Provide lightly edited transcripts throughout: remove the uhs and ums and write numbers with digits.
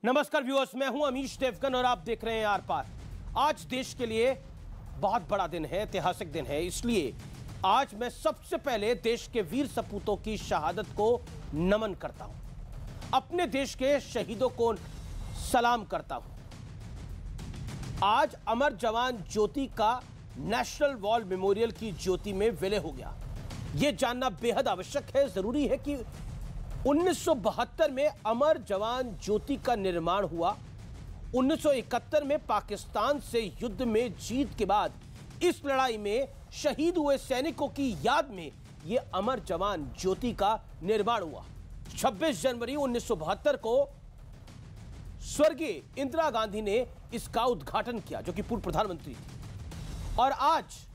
नमस्कार व्यूअर्स, मैं हूं अमीश देवगन और आप देख रहे हैं आर पार। आज देश के लिए बहुत बड़ा दिन है, ऐतिहासिक दिन है। इसलिए आज मैं सबसे पहले देश के वीर सपूतों की शहादत को नमन करता हूं, अपने देश के शहीदों को सलाम करता हूं। आज अमर जवान ज्योति का नेशनल वॉर मेमोरियल की ज्योति में विलय हो गया। यह जानना बेहद आवश्यक है, जरूरी है कि 1972 में अमर जवान ज्योति का निर्माण हुआ। 1971 में पाकिस्तान से युद्ध में जीत के बाद इस लड़ाई में शहीद हुए सैनिकों की याद में यह अमर जवान ज्योति का निर्माण हुआ। 26 जनवरी 1972 को स्वर्गीय इंदिरा गांधी ने इसका उद्घाटन किया, जो कि पूर्व प्रधानमंत्री थी। और आज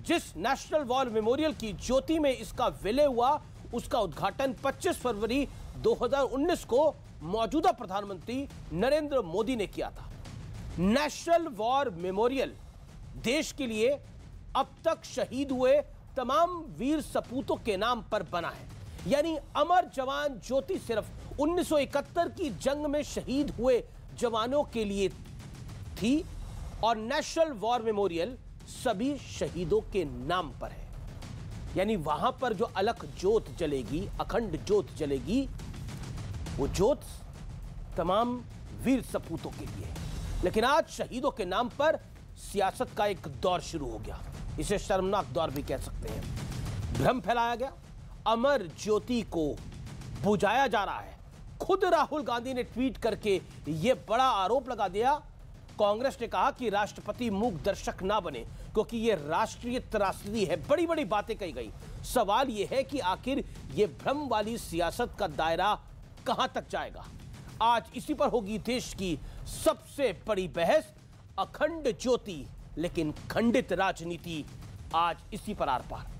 जिस नेशनल वॉर मेमोरियल की ज्योति में इसका विलय हुआ, उसका उद्घाटन 25 फरवरी 2019 को मौजूदा प्रधानमंत्री नरेंद्र मोदी ने किया था। नेशनल वॉर मेमोरियल देश के लिए अब तक शहीद हुए तमाम वीर सपूतों के नाम पर बना है। यानी अमर जवान ज्योति सिर्फ 1971 की जंग में शहीद हुए जवानों के लिए थी और नेशनल वॉर मेमोरियल सभी शहीदों के नाम पर है। यानी वहां पर जो अलख ज्योत जलेगी, अखंड ज्योत जलेगी, वो ज्योत तमाम वीर सपूतों के लिए। लेकिन आज शहीदों के नाम पर सियासत का एक दौर शुरू हो गया। इसे शर्मनाक दौर भी कह सकते हैं। भ्रम फैलाया गया, अमर ज्योति को बुझाया जा रहा है। खुद राहुल गांधी ने ट्वीट करके यह बड़ा आरोप लगा दिया। कांग्रेस ने कहा कि राष्ट्रपति मूक दर्शक ना बने, क्योंकि यह राष्ट्रीय त्रासदी है। बड़ी बड़ी बातें कही गई। सवाल यह है कि आखिर यह भ्रम वाली सियासत का दायरा कहां तक जाएगा। आज इसी पर होगी देश की सबसे बड़ी बहस। अखंड ज्योति लेकिन खंडित राजनीति, आज इसी पर आर पार।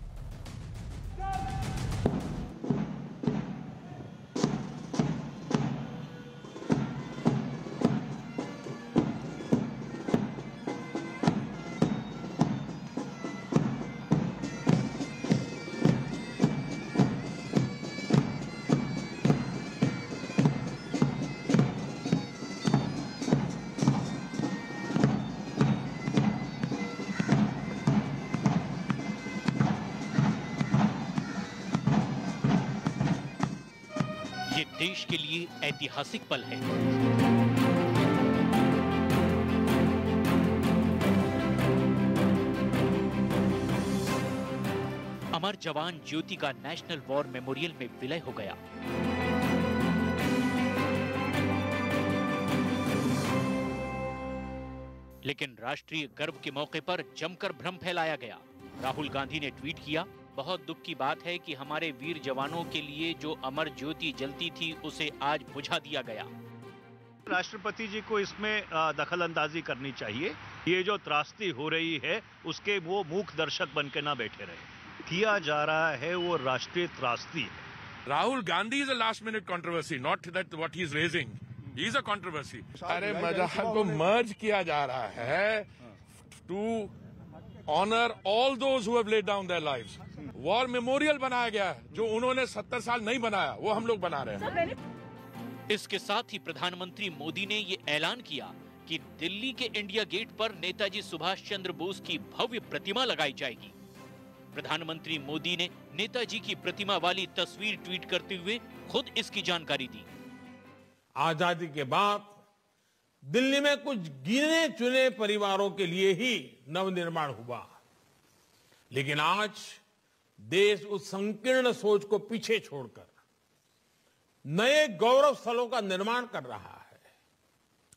ये देश के लिए ऐतिहासिक पल है। अमर जवान ज्योति का नेशनल वॉर मेमोरियल में विलय हो गया। लेकिन राष्ट्रीय गर्व के मौके पर जमकर भ्रम फैलाया गया। राहुल गांधी ने ट्वीट किया, बहुत दुख की बात है कि हमारे वीर जवानों के लिए जो अमर ज्योति जलती थी उसे आज बुझा दिया गया। राष्ट्रपति जी को इसमें दखल अंदाजी करनी चाहिए। ये जो त्रासदी हो रही है उसके वो मूक दर्शक बन के ना बैठे रहे। किया जा रहा है वो राष्ट्रीय त्रासदी है। Rahul Gandhi is a last minute controversy, not that what he is raising, he is a controversy. अरे मजाक को मर्ज किया जा रहा है to honour all those who have laid down their lives. War memorial बनाया गया है, जो उन्होंने 70 साल नहीं बनाया वो हम लोग बना रहे हैं। इसके साथ ही प्रधानमंत्री मोदी ने ये ऐलान किया कि दिल्ली के इंडिया गेट पर नेताजी सुभाष चंद्र बोस की भव्य प्रतिमा लगाई जाएगी। प्रधानमंत्री मोदी ने नेताजी की प्रतिमा वाली तस्वीर ट्वीट करते हुए खुद इसकी जानकारी दी। आजादी के बाद दिल्ली में कुछ गिने चुने परिवारों के लिए ही नवनिर्माण हुआ, लेकिन आज देश उस संकीर्ण सोच को पीछे छोड़कर नए गौरव स्थलों का निर्माण कर रहा है,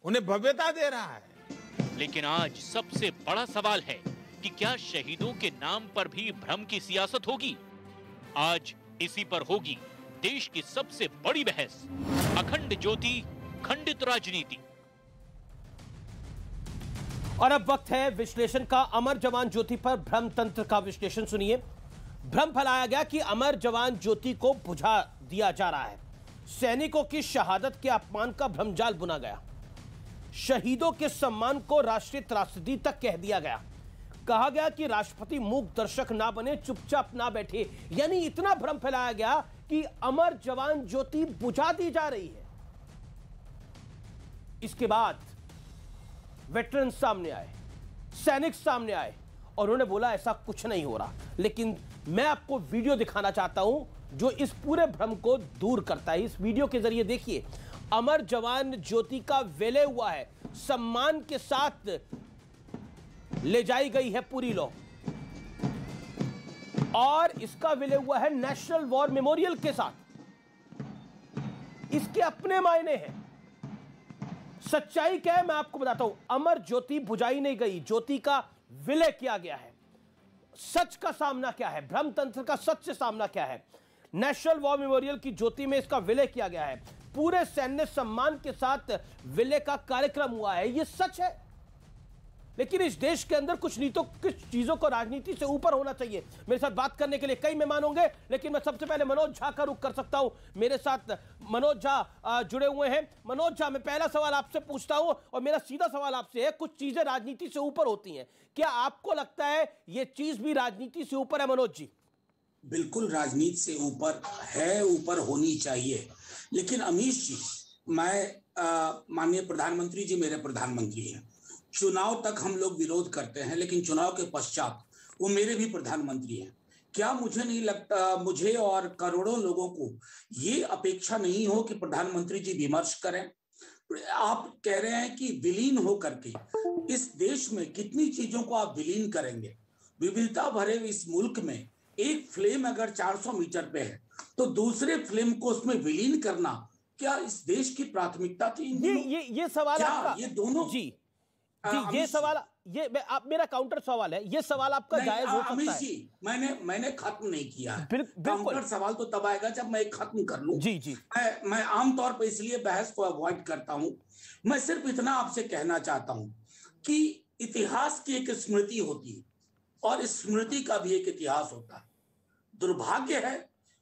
उन्हें भव्यता दे रहा है। लेकिन आज सबसे बड़ा सवाल है कि क्या शहीदों के नाम पर भी भ्रम की सियासत होगी? आज इसी पर होगी देश की सबसे बड़ी बहस। अखंड ज्योति, खंडित राजनीति। और अब वक्त है विश्लेषण का। अमर जवान ज्योति पर भ्रम तंत्र का विश्लेषण सुनिए। भ्रम फैलाया गया कि अमर जवान ज्योति को बुझा दिया जा रहा है। सैनिकों की शहादत के अपमान का भ्रमजाल बुना गया। शहीदों के सम्मान को राष्ट्रीय त्रासदी तक कह दिया गया। कहा गया कि राष्ट्रपति मूक दर्शक ना बने, चुपचाप ना बैठे। यानी इतना भ्रम फैलाया गया कि अमर जवान ज्योति बुझा दी जा रही है। इसके बाद वेटरन सामने आए, सैनिक सामने आए और उन्होंने बोला ऐसा कुछ नहीं हो रहा। लेकिन मैं आपको वीडियो दिखाना चाहता हूं जो इस पूरे भ्रम को दूर करता है। इस वीडियो के जरिए देखिए, अमर जवान ज्योति का विलय हुआ है, सम्मान के साथ ले जाई गई है पूरी लॉ, और इसका विलय हुआ है नेशनल वॉर मेमोरियल के साथ। इसके अपने मायने हैं। सच्चाई क्या है मैं आपको बताता हूं। अमर ज्योति बुझाई नहीं गई, ज्योति का विलय किया गया है। सच का सामना क्या है, भ्रम तंत्र का सच से सामना क्या है। नेशनल वॉर मेमोरियल की ज्योति में इसका विलय किया गया है, पूरे सैन्य सम्मान के साथ विलय का कार्यक्रम हुआ है, यह सच है। लेकिन इस देश के अंदर कुछ नीतों, कुछ चीजों को राजनीति से ऊपर होना चाहिए। मेरे साथ बात करने के लिए कई मेहमान होंगे, लेकिन मैं सबसे पहले मनोज झा का रुख कर सकता हूं। मेरे साथ मनोज झा जुड़े हुए हैं। मनोज झा, मैं पहला सवाल आपसे पूछता हूं और मेरा सीधा सवाल आपसे है, कुछ चीजें राजनीति से ऊपर होती हैं, क्या आपको लगता है ये चीज भी राजनीति से ऊपर है? मनोज जी। बिल्कुल राजनीति से ऊपर है, ऊपर होनी चाहिए। लेकिन अमीश जी, मैं माननीय प्रधानमंत्री जी मेरे प्रधानमंत्री हैं। चुनाव तक हम लोग विरोध करते हैं, लेकिन चुनाव के पश्चात वो मेरे भी प्रधानमंत्री हैं। क्या मुझे नहीं लगता, मुझे और करोड़ों लोगों को ये अपेक्षा नहीं हो कि प्रधानमंत्री जी विमर्श करें? आप कह रहे हैं कि विलीन हो करके इस देश में कितनी चीजों को आप विलीन करेंगे। विविधता भरे इस मुल्क में एक फिल्म अगर 400 मीटर पे है तो दूसरे फिल्म को उसमें विलीन करना क्या इस देश की प्राथमिकता थी? ये सवाल आपका, ये दोनों जी ये सवाल, ये मेरा काउंटर सवाल है, ये सवाल आपका जायज हो सकता है। जी, मैंने खत्म नहीं किया है। बिल्कुल सवाल तो तब आएगा जब मैं खत्म कर लूं। जी जी। मैं आमतौर पर इसलिए बहस को अवॉइड करता हूं। मैं सिर्फ इतना आपसे कहना चाहता हूं कि इतिहास की एक स्मृति होती है और स्मृति का भी एक इतिहास होता है। दुर्भाग्य है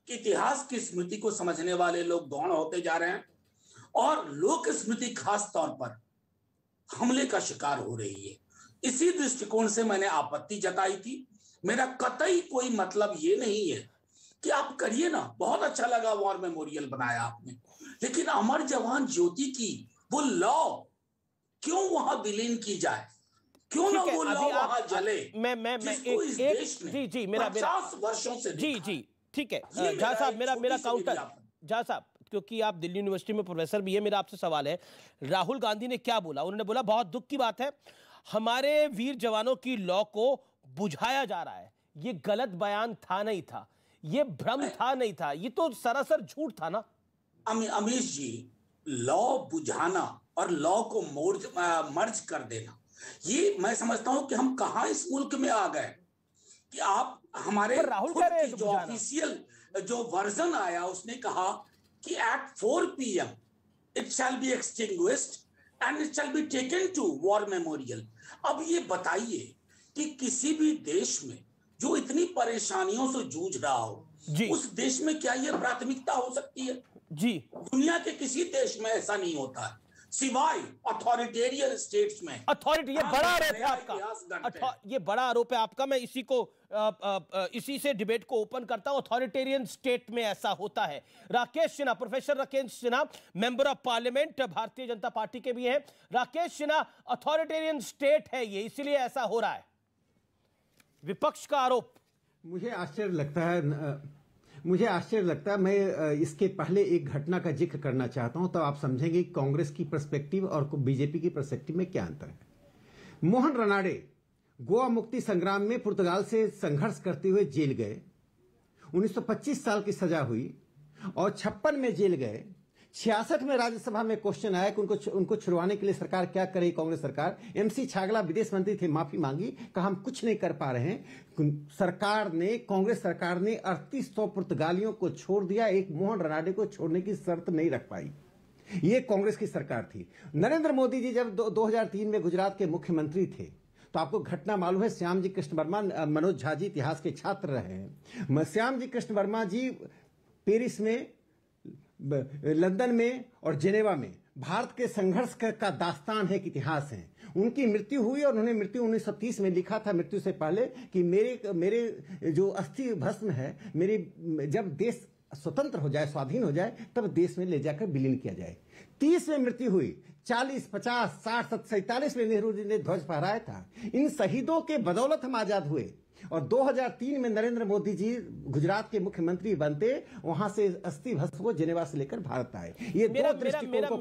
कि इतिहास की स्मृति को समझने वाले लोग गौण होते जा रहे हैं और लोक स्मृति खास तौर पर हमले का शिकार हो रही है। इसी दृष्टिकोण से मैंने आपत्ति जताई थी। मेरा कतई कोई मतलब ये नहीं है कि आप करिए ना, बहुत अच्छा लगा वॉर मेमोरियल बनाया आपने, लेकिन अमर जवान ज्योति की वो लॉ क्यों वहां विलीन की जाए? क्यों ना वो लॉ वहां जले? मैं एक जी मेरा 50 वर्षों से जी ठीक है। झा साहब, मेरा काउंटर, झा साहब, क्योंकि आप दिल्ली यूनिवर्सिटी में प्रोफेसर भी है, मेरा आपसे सवाल है, राहुल गांधी ने क्या बोला? उन्होंने बोला बहुत दुख की बात है, हमारे वीर जवानों की लॉ को बुझाया जा रहा है। ये गलत बयान था नहीं था, ये भ्रम था नहीं था, ये तो सरासर झूठ था ना। अमीश जी, लॉ बुझाना और लॉ को मर्ज कर देना, ये मैं समझता हूं कि हम कहां इस मुल्क में आ गए कि आप हमारे राहुल जो ऑफिशियल जो वर्जन आया उसने कहा कि at 4 PM it shall be extinguished and it shall be taken to war memorial। अब ये बताइए कि किसी भी देश में जो इतनी परेशानियों से जूझ रहा हो, उस देश में क्या ये प्राथमिकता हो सकती है? जी, दुनिया के किसी देश में ऐसा नहीं होता है, सिवाय अथॉरिटेरियन स्टेट्स में। अथॉरिटी, ये बड़ा आरोप है आपका, ये बड़ा आरोप है आपका। मैं इसी से डिबेट को ओपन करता हूं। अथॉरिटेरियन स्टेट में ऐसा होता है। Rakesh Sinha, professor Rakesh Sinha, member of parliament, Bharatiya Janata party के भी हैं। राकेश सिन्हा, अथॉरिटेरियन स्टेट है ये, इसीलिए ऐसा हो रहा है, विपक्ष का आरोप। मुझे आश्चर्य लगता है, मैं इसके पहले एक घटना का जिक्र करना चाहता हूं, तो आप समझेंगे कि कांग्रेस की पर्सपेक्टिव और बीजेपी की पर्सपेक्टिव में क्या अंतर है। मोहन रनाडे गोवा मुक्ति संग्राम में पुर्तगाल से संघर्ष करते हुए जेल गए, 1925 साल की सजा हुई और 56 में जेल गए। 66 में राज्यसभा में क्वेश्चन आया कि उनको छुड़वाने के लिए सरकार क्या करे, कांग्रेस सरकार। एमसी छागला विदेश मंत्री थे, माफी मांगी, कहा हम कुछ नहीं कर पा रहे हैं। कांग्रेस सरकार ने 3800 पुर्तगालियों को छोड़ दिया, एक मोहन रनाडे को छोड़ने की शर्त नहीं रख पाई। ये कांग्रेस की सरकार थी। नरेंद्र मोदी जी जब 2003 में गुजरात के मुख्यमंत्री थे, तो आपको घटना मालूम है, श्याम जी कृष्ण वर्मा, मनोज झा जी इतिहास के छात्र रहे हैं। श्याम जी कृष्ण वर्मा जी पेरिस में, लंदन में और जेनेवा में भारत के संघर्ष का दास्तान है, कि इतिहास है। उनकी मृत्यु हुई और उन्होंने मृत्यु 1930 में लिखा था, मृत्यु से पहले, कि मेरे जो अस्थि भस्म है, जब देश स्वतंत्र हो जाए, स्वाधीन हो जाए, तब देश में ले जाकर विलीन किया जाए। 30 में मृत्यु हुई, 40, 50, 60, 47 में नेहरू जी ने ध्वज फहराया था। इन शहीदों के बदौलत हम आजाद हुए। और 2003 में नरेंद्र मोदी जी गुजरात के मुख्यमंत्री बनते, वहां से अस्थि भस्म को जेनेवा से लेकर भारत आए। ये दो दृष्टिकोण को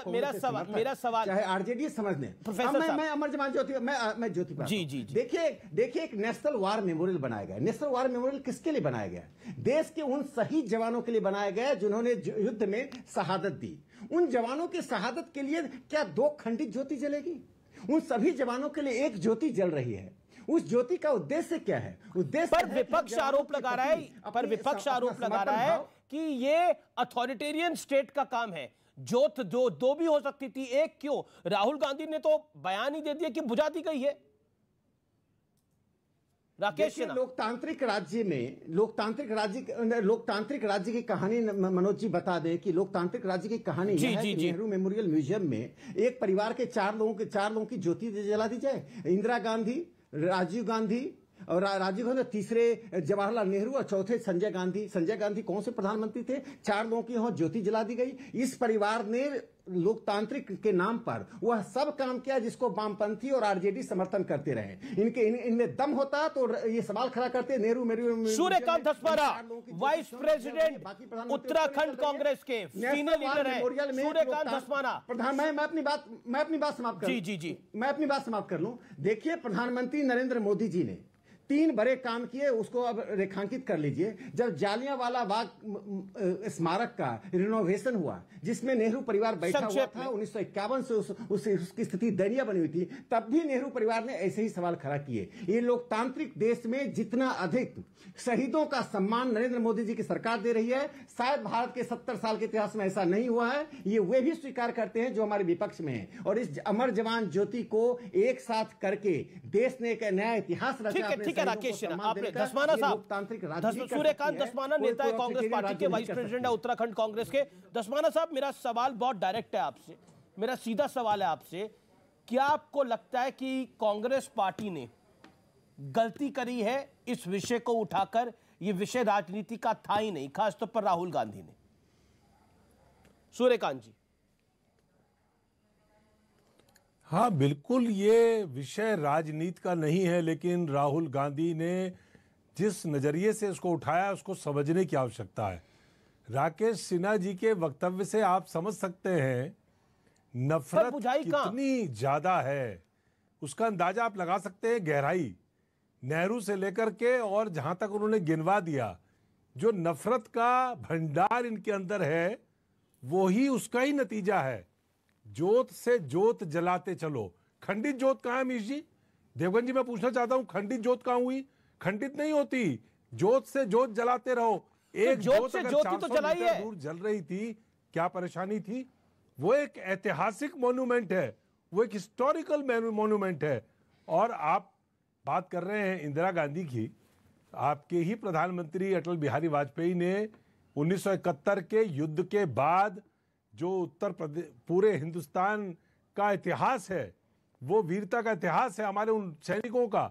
मेरा सवाल चाहे आरजेडी समझने। मैं अमर जवान ज्योति, मैं ज्योति जी देखिए एक नेशनल वार मेमोरियल बनाया गया। नेशनल वार मेमोरियल किसके लिए बनाया गया? देश के उन शहीद जवानों के लिए बनाया गया जिन्होंने युद्ध में शहादत दी। उन जवानों की शहादत के लिए क्या 2 खंडित ज्योति जलेगी? उन सभी जवानों के लिए एक ज्योति जल रही है। उस ज्योति का उद्देश्य क्या है? उद्देश्य पर विपक्ष आरोप लगा रहा है कि ये अथॉरिटेरियन स्टेट का काम है। ज्योत दो भी हो सकती थी, एक क्यों? राहुल गांधी ने तो बयान ही दे दिया कि बुझा दी गई है। राकेश, लोकतांत्रिक राज्य की कहानी मनोज जी बता दें कि लोकतांत्रिक राज्य की कहानी यह है कि नेहरू मेमोरियल म्यूजियम में एक परिवार के 4 लोगों की ज्योति जला दी जाए। इंदिरा गांधी, राजीव गांधी और तीसरे जवाहरलाल नेहरू और चौथे संजय गांधी कौन से प्रधानमंत्री थे? 4 लोगों की वहां ज्योति जला दी गई। इस परिवार ने लोकतांत्रिक के नाम पर वह सब काम किया जिसको वामपंथी और आरजेडी समर्थन करते रहे। इनमें दम होता तो ये सवाल खड़ा करते। नेहरू सूर्यकांत धस्माना, वाइस प्रेसिडेंट उत्तराखंड कांग्रेस के सीनियर लीडर हैं सूर्यकांत धस्माना। मैं अपनी बात समाप्त कर मैं अपनी बात समाप्त कर लूं। देखिए, प्रधानमंत्री नरेंद्र मोदी जी ने 3 बड़े काम किए, उसको अब रेखांकित कर लीजिए। जब जालियांवाला बाग स्मारक का रिनोवेशन हुआ, जिसमें नेहरू परिवार बैठा हुआ था, 1951 से उसकी स्थिति दयनीय बनी हुई थी, तब भी नेहरू परिवार ने ऐसे ही सवाल खड़ा किए। ये लोकतांत्रिक देश में जितना अधिक शहीदों का सम्मान नरेंद्र मोदी जी की सरकार दे रही है, शायद भारत के 70 साल के इतिहास में ऐसा नहीं हुआ है। ये वे भी स्वीकार करते हैं जो हमारे विपक्ष में है। और इस अमर जवान ज्योति को एक साथ करके देश ने एक नया इतिहास रचा। राकेश, आपने धस्माना साहब, सूर्यकांत धस्माना नेता है कांग्रेस पार्टी के, वाइस प्रेसिडेंट है उत्तराखंड कांग्रेस के। धस्माना साहब, मेरा सवाल बहुत डायरेक्ट है आपसे, मेरा सीधा सवाल है आपसे। क्या आपको लगता है कि कांग्रेस पार्टी ने गलती करी है इस विषय को उठाकर? यह विषय राजनीति का था ही नहीं, खासतौर पर राहुल गांधी ने। सूर्यकांत जी। हाँ, बिल्कुल ये विषय राजनीति का नहीं है, लेकिन राहुल गांधी ने जिस नजरिए से उसको उठाया उसको समझने की आवश्यकता है। राकेश सिन्हा जी के वक्तव्य से आप समझ सकते हैं नफरत कितनी ज्यादा है, उसका अंदाजा आप लगा सकते हैं। गहराई नेहरू से लेकर के और जहां तक उन्होंने गिनवा दिया, जो नफरत का भंडार इनके अंदर है, वो ही उसका ही नतीजा है। जोत से जोत जलाते चलो। खंडित जोत कहां है मीश जी? देवगन जी, मैं पूछना चाहता हूं, खंडित जोत कहां हुई? खंडित नहीं होती, जोत से जोत जलाते रहो। एक जोत अगर 400 मीटर दूर जल रही थी, क्या परेशानी थी? वो एक ऐतिहासिक मॉन्यूमेंट है, वो एक हिस्टोरिकल मॉन्यूमेंट है। और आप बात कर रहे हैं इंदिरा गांधी की। आपके ही प्रधानमंत्री अटल बिहारी वाजपेयी ने 1971 के युद्ध के बाद जो उत्तर प्रदेश, पूरे हिंदुस्तान का इतिहास है, वो वीरता का इतिहास है हमारे उन सैनिकों का,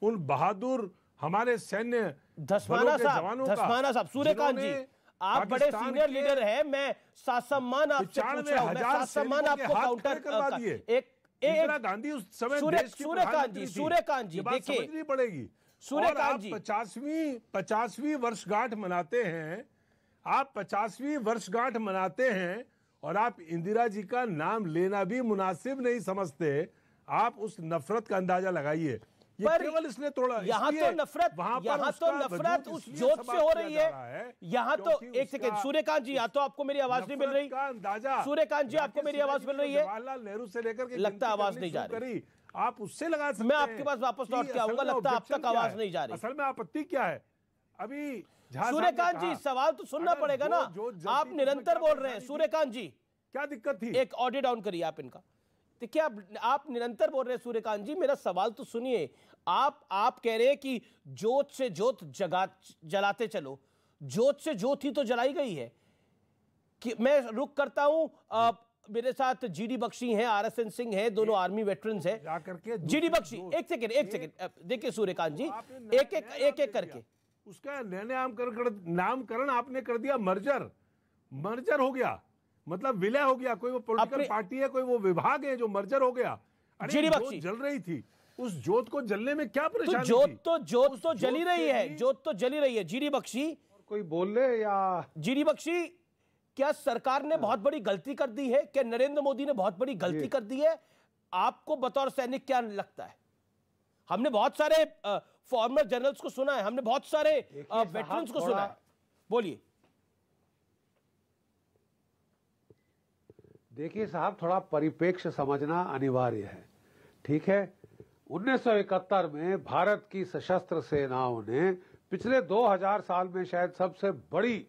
उन बहादुर हमारे सैन्य धस्माना साहब, सूर्यकांत जी, आप बड़े सीनियर लीडर हैं, मैं सासम्मान आपसे पूछ रहा हूं, मैं सासम्मान आपको काउंटर करवा दिए। इंदिरा गांधी उस समय सूर्यकांत जी देखिए, समझनी पड़ेगी। सूर्यकांत जी 50वीं वर्षगांठ मनाते हैं, आप 50वीं वर्षगांठ मनाते हैं और आप इंदिरा जी का नाम लेना भी मुनासिब नहीं समझते। आप उस नफरत का अंदाजा लगाइए। पर केवल इसलिए थोड़ा यहाँ तो नफरत उस जोत से हो रही है। यहाँ तो एक सेकंड सूर्यकांत जी, यहाँ तो आपको मेरी आवाज नहीं मिल रही। सूर्यकांत जी, आपको मेरी आवाज मिल रही है? जवाहरलाल नेहरू से लेकर के लगता आवाज नहीं जा रही, आप उससे लगा सकते हैं। मैं आपके पास वापस लौट के आऊंगा, लगता आप तक आवाज नहीं जा रही। असल में आपत्ति क्या है? अभी सूर्यकांत जी, सवाल तो सुनना पड़ेगा ना, आप निरंतर बोल रहे हैं। सूर्यकांत जी, क्या दिक्कत थी? एक ऑडियो डाउन करिए आप इनका। देखिए, आप निरंतर बोल रहे हैं। सूर्यकांत जी, मेरा सवाल तो सुनिए। आप कह रहे हैं कि जोत से जोत जलाते चलो, जोत से जोत ही तो जलाई गई है। कि मैं रुक करता हूं, मेरे साथ जीडी बख्शी हैं, आरएसएन सिंह हैं, दोनों आर्मी वेटरन्स हैं। जीडी बख्शी, एक सेकंड देखिए सूर्यकांत जी, एक करके उसका नामकरण आपने कर दिया मर्जर हो गया। मतलब विलय हो गया, कोई वो पॉलिटिकल पार्टी है, कोई वो विभाग है जो मर्जर हो गया। अरे जोत जल रही थी, उस जोत को जलने में क्या परेशानी थी? जोत तो जली रही है, जोत तो जली रही है। जीडी बख्शी, कोई बोल ले या जीडी बख्शी, क्या सरकार ने बहुत बड़ी गलती कर दी है? क्या नरेंद्र मोदी ने बहुत बड़ी गलती कर दी है? आपको बतौर सैनिक क्या लगता है? हमने बहुत सारे फॉर्मर जनरल्स को सुना है, हमने बहुत सारे वेटरन्स को सुना है। बोलिए। देखिए साहब, थोड़ा परिप्रेक्ष्य समझना अनिवार्य है, ठीक है। 1971 में भारत की सशस्त्र सेनाओं ने पिछले 2000 साल में शायद सबसे बड़ी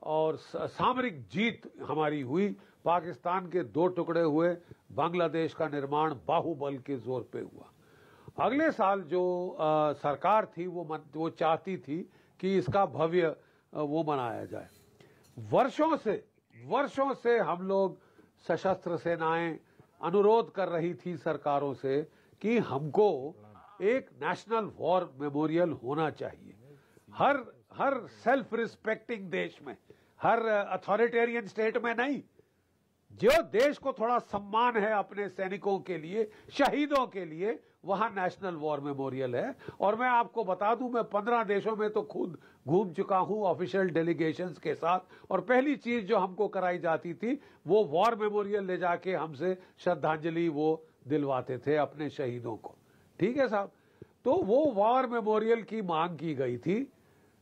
और सामरिक जीत हमारी हुई। पाकिस्तान के 2 टुकड़े हुए, बांग्लादेश का निर्माण बाहुबल के जोर पे हुआ। अगले साल जो सरकार थी वो चाहती थी कि इसका भव्य वो मनाया जाए। वर्षों से हम लोग सशस्त्र सेनाएं अनुरोध कर रही थी सरकारों से कि हमको एक नेशनल वॉर मेमोरियल होना चाहिए। हर सेल्फ रिस्पेक्टिंग देश में, हर अथॉरिटेरियन स्टेट में नहीं, जो देश को थोड़ा सम्मान है अपने सैनिकों के लिए, शहीदों के लिए, वहां नेशनल वॉर मेमोरियल है। और मैं आपको बता दूं, मैं 15 देशों में तो खुद घूम चुका हूं ऑफिशियल डेलीगेशंस के साथ, और पहली चीज जो हमको कराई जाती थी वो वॉर मेमोरियल ले जाके हमसे श्रद्धांजलि वो दिलवाते थे अपने शहीदों को, ठीक है साहब। तो वो वॉर मेमोरियल की मांग की गई थी।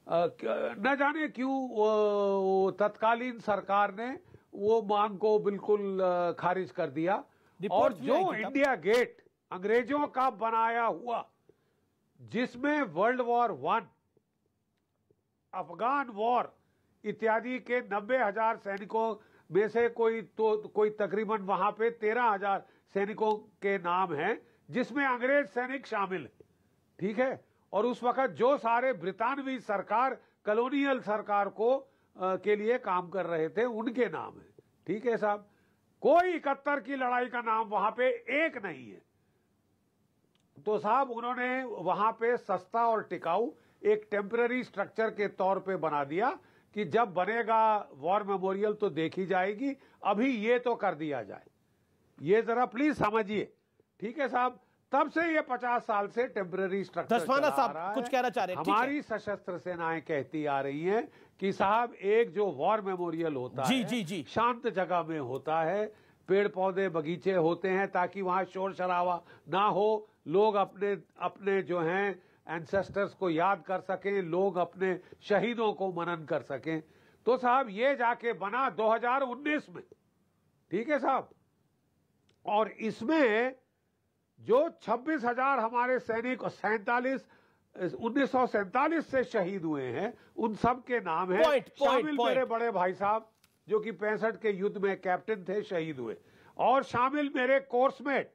न जाने क्यों तत्कालीन सरकार ने वो मांग को बिल्कुल खारिज कर दिया। और जो इंडिया गेट अंग्रेजों का बनाया हुआ, जिसमें वर्ल्ड वॉर 1, अफगान वॉर इत्यादि के 90,000 सैनिकों में से कोई तकरीबन वहां पे 13,000 सैनिकों के नाम हैं, जिसमें अंग्रेज सैनिक शामिल है, ठीक है। और उस वक्त जो सारे ब्रितानवी सरकार, कॉलोनियल सरकार के लिए काम कर रहे थे, उनके नाम है, ठीक है साहब। कोई 71 की लड़ाई का नाम वहां पे एक नहीं है। तो साहब उन्होंने वहां पे सस्ता और टिकाऊ एक टेम्पररी स्ट्रक्चर के तौर पे बना दिया कि जब बनेगा वॉर मेमोरियल तो देखी जाएगी, अभी ये तो कर दिया जाए। ये जरा प्लीज समझिए, ठीक है साहब। तब से ये 50 साल से टेम्पररी स्ट्रक्चर दसवाना साहब कुछ कहना चाह रहे हैं? हमारी सशस्त्र सेनाएं कहती आ रही हैं कि साहब एक जो वॉर मेमोरियल होता है शांत जगह में होता है, पेड़ पौधे बगीचे होते हैं ताकि वहां शोर शराबा ना हो, लोग अपने जो हैं एंसेस्टर्स को याद कर सकें, लोग अपने शहीदों को मनन कर सकें। तो साहब ये जाके बना 2019 में, ठीक है साहब। और इसमें जो 26,000 हमारे सैनिक 1947 से शहीद हुए हैं, उन सब के नाम है। शामिल मेरे बड़े भाई साहब जो कि 65 के युद्ध में कैप्टन थे, शहीद हुए। और शामिल मेरे coursemate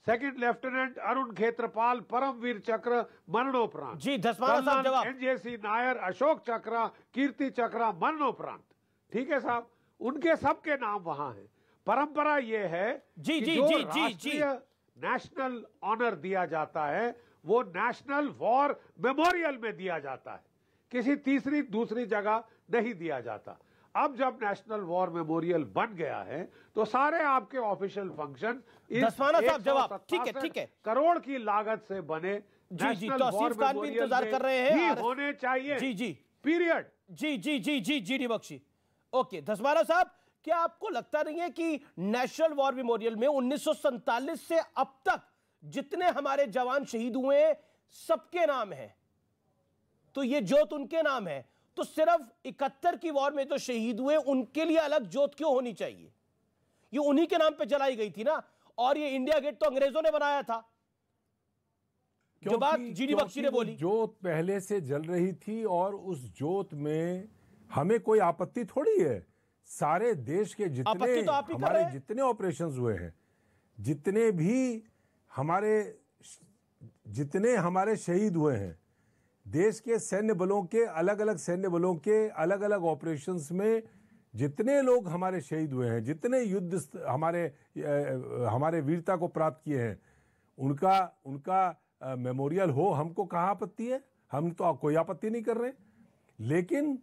2nd lieutenant Arun Khetrapal, Paramvir Chakra मरणोपरांत। जी धसवाना साहब जवाब। NJC नायर, अशोक चक्र, कीर्ति चक्र मरणोपरांत, ठीक है साहब। उनके सबके नाम वहां हैं। परंपरा ये है जी नेशनल ऑनर दिया जाता है वो नेशनल वॉर मेमोरियल में दिया जाता है, किसी तीसरी दूसरी जगह नहीं दिया जाता। अब जब नेशनल वॉर मेमोरियल बन गया है तो सारे आपके ऑफिशियल फंक्शन ठीक है करोड़ की लागत से बने नेशनल वॉर मेमोरियल कर रहे हैं होने चाहिए। जी पीरियड। जी बख्शी। ओके धसवाना साहब, क्या आपको लगता नहीं है कि नेशनल वॉर मेमोरियल में 1947 से अब तक जितने हमारे जवान शहीद हुए हैं सबके नाम हैं, तो ये जोत उनके नाम है, तो सिर्फ 71 की वॉर में जो शहीद हुए उनके लिए अलग जोत क्यों होनी चाहिए? ये उन्हीं के नाम पे जलाई गई थी ना। और ये इंडिया गेट तो अंग्रेजों ने बनाया था, जो बात जीडी बख्शी ने बोली। जोत पहले से जल रही थी और उस जोत में हमें कोई आपत्ति थोड़ी है। सारे देश के जितने ऑपरेशंस हुए हैं, जितने हमारे शहीद हुए हैं, देश के सैन्य बलों के अलग अलग ऑपरेशंस में जितने लोग हमारे शहीद हुए हैं, जितने युद्ध हमारे वीरता को प्राप्त किए हैं, उनका मेमोरियल हो, हमको कहाँ आपत्ति है? हम तो कोई आपत्ति नहीं कर रहे। लेकिन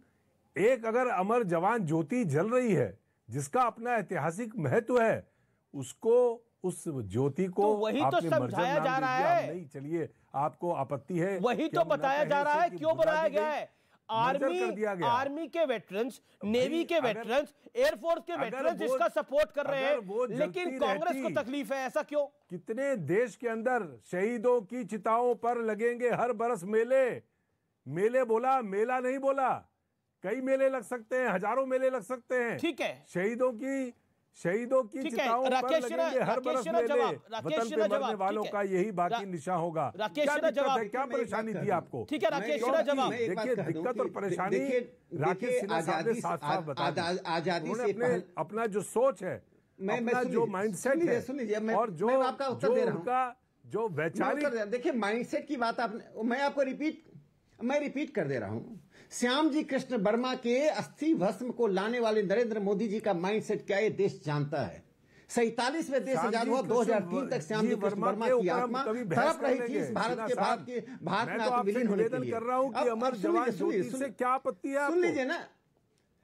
एक अगर अमर जवान ज्योति जल रही है जिसका अपना ऐतिहासिक महत्व है, उसको, उस ज्योति को तो वही तो समझाया जा रहा है। नहीं, चलिए, आपको आपत्ति है, वही तो बताया जा रहा है क्यों बनाया गया है। आर्मी के वेटरन्स, नेवी के वेटरन्स, एयरफोर्स के वेटरन्स इसका सपोर्ट कर रहे हैं, लेकिन कांग्रेस को तकलीफ है। ऐसा क्यों? कितने देश के अंदर शहीदों की चिताओं पर लगेंगे हर बरस मेले। मेले बोला, मेला नहीं बोला। कई मेले लग सकते हैं, हजारों मेले लग सकते हैं। ठीक है, शहीदों की चिताओं पर लगेंगे हर बरस मेले। वतन पे मरने वालों का यही बाकी निशा होगा। क्या दिक्कत है, क्या परेशानी थी आपको? ठीक है, राकेश जवाब। देखिए, दिक्कत और परेशानी राकेश सिन्हा साहब ने साफ-साफ बता दी। आजादी से अपने अपना जो सोच है, अपना जो माइंडसेट है, और जो उनका जो वैचारिक, देखिए माइंडसेट की बात आपने, मैं आपको रिपीट कर दे रहा हूं। श्याम जी कृष्ण वर्मा के अस्थि भस्म को लाने वाले नरेंद्र मोदी जी का माइंडसेट क्या ये देश जानता है। 47वें देश आजाद हुआ, 2003 तक श्याम जी कृष्ण वर्मा की आत्मा तड़प रही थी इस भारत में आत्मविलीन होने के लिए। कर रहा हूं कि अमर जवान ज्योति से क्या आपत्ति है? सुन लीजिए ना,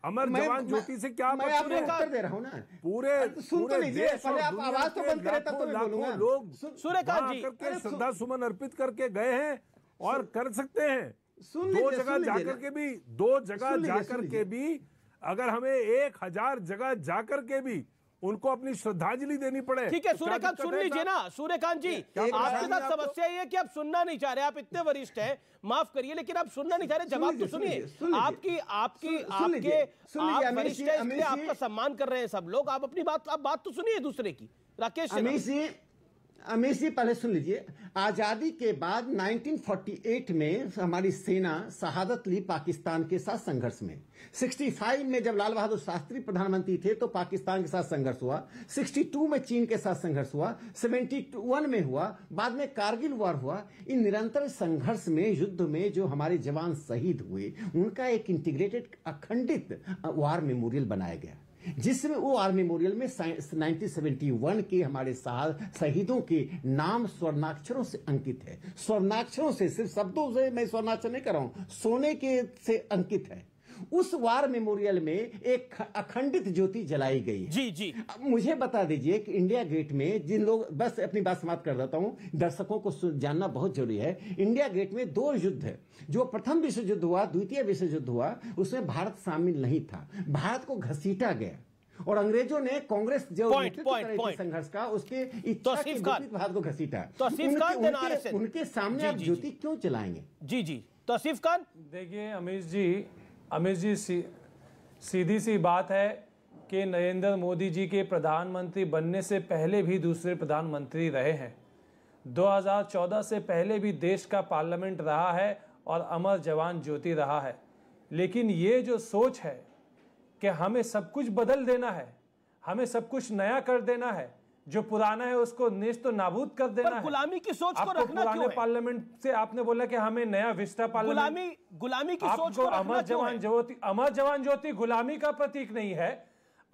अमर जवान ज्योति से क्या मैं आपको उत्तर दे रहा हूं ना। पूरे सुन तो लीजिए, पहले आप आवाज तो बंद करें तब तो मैं बोलूंगा। लोग सूर्यकांत जी करके श्रद्धा सुमन अर्पित करके गए हैं और कर सकते हैं। दो जगह जाकर के भी अगर हमें 1000 जगह जाकर के भी उनको अपनी श्रद्धांजलि देनी पड़े। ठीक है सूर्यकांत, सुन लीजिए ना। सूर्यकांत जी, आपके साथ समस्या ये है कि आप सुनना नहीं चाह रहे। आप इतने वरिष्ठ हैं, माफ करिए, लेकिन आप सुनना नहीं चाह रहे। जवाब तो सुनिए। आपके वरिष्ठ है, इसलिए आपका सम्मान कर रहे हैं सब लोग। आप अपनी बात तो सुनिए दूसरे की। राकेश अमीश जी पहले सुन लीजिए। आजादी के बाद 1948 में हमारी सेना शहादत ली पाकिस्तान के साथ संघर्ष में। 65 में जब लाल बहादुर शास्त्री प्रधानमंत्री थे तो पाकिस्तान के साथ संघर्ष हुआ। 62 में चीन के साथ संघर्ष हुआ। 71 में हुआ, बाद में कारगिल वॉर हुआ। इन निरंतर संघर्ष में, युद्ध में जो हमारे जवान शहीद हुए, उनका एक इंटीग्रेटेड अखंडित वार मेमोरियल बनाया गया, जिसमें वो वार मेमोरियल में 1971 के हमारे शहीदों के नाम स्वर्णाक्षरों से अंकित है। स्वर्णाक्षरों से, सिर्फ शब्दों से मैं स्वर्णाक्षर नहीं कर रहा हूं, सोने के से अंकित है। उस वार मेमोरियल में एक अखंडित ज्योति जलाई गई है। जी। मुझे बता दीजिए कि इंडिया गेट में जिन लोग, बस अपनी बात समाप्त कर देता हूं, दर्शकों को जानना बहुत जरूरी है। इंडिया गेट में 2 युद्ध है। जो प्रथम विश्व युद्ध हुआ, द्वितीय विश्व युद्ध हुआ, उसमें भारत शामिल नहीं था। भारत को घसीटा गया और अंग्रेजों ने कांग्रेस जो संघर्ष का, उसके इच्छा के विपरीत भारत को घसीटा। उनके सामने आप ज्योति क्यों चलाएंगे? जी तौसीफ खान। देखिए अमीश जी सीधी सी बात है कि नरेंद्र मोदी जी के प्रधानमंत्री बनने से पहले भी दूसरे प्रधानमंत्री रहे हैं। 2014 से पहले भी देश का पार्लियामेंट रहा है और अमर जवान ज्योति रहा है। लेकिन ये जो सोच है कि हमें सब कुछ बदल देना है, हमें सब कुछ नया कर देना है, जो पुराना है उसको नेस्तो नाबूद कर देना है। गुलामी की सोच को रखना पुराने पार्लियामेंट से आपने बोला कि हमें नया विस्टा पार्लियामेंट, गुलामी की सोच को अमर जवान ज्योति गुलामी का प्रतीक नहीं है।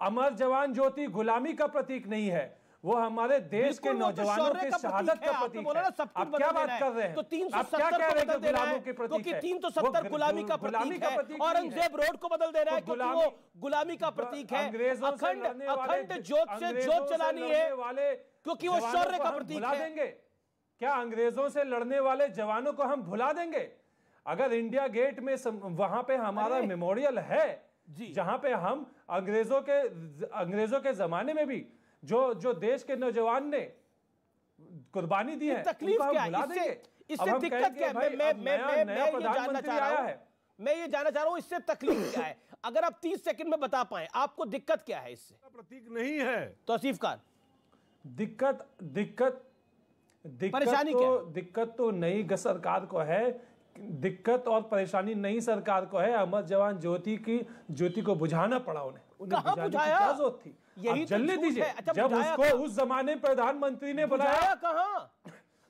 अमर जवान ज्योति गुलामी का प्रतीक नहीं है, वो हमारे देश के नौजवानों के शहादत का प्रतीक है। आप क्या बात कर रहे हैं? तो 370 को गुलामों के प्रतीक है, 370 गुलामी का प्रतीक है। औरंगजेब रोड को बदल दे रहा है क्योंकि वो गुलामी का प्रतीक है। अखंड जोत से जोत चलानी है क्योंकि वो शौर्य का प्रतीक है। क्या अंग्रेजों से लड़ने वाले जवानों को हम भुला देंगे? अगर इंडिया गेट में वहां पे हमारा मेमोरियल है, जहां पे हम अंग्रेजों के जमाने में भी जो देश के नौजवान ने कुर्बानी दी है, तकलीफ क्या है? इससे दिक्कत क्या है? मैं ये जानना चाह रहा हूं इससे तकलीफ क्या है? अगर आप 30 सेकंड में बता पाए आपको दिक्कत क्या है इससे? प्रतीक नहीं है। तौसीफ खान, परेशानी क्या है? दिक्कत तो नई सरकार को है, दिक्कत और परेशानी नई सरकार को है। अमर जवान ज्योति को बुझाना पड़ा उन्हें। कहां बुझाया? क्या जरूरत थी? यही जल्दी दीजिए। जब उसको उस जमाने प्रधानमंत्री ने बुलाया, कहां?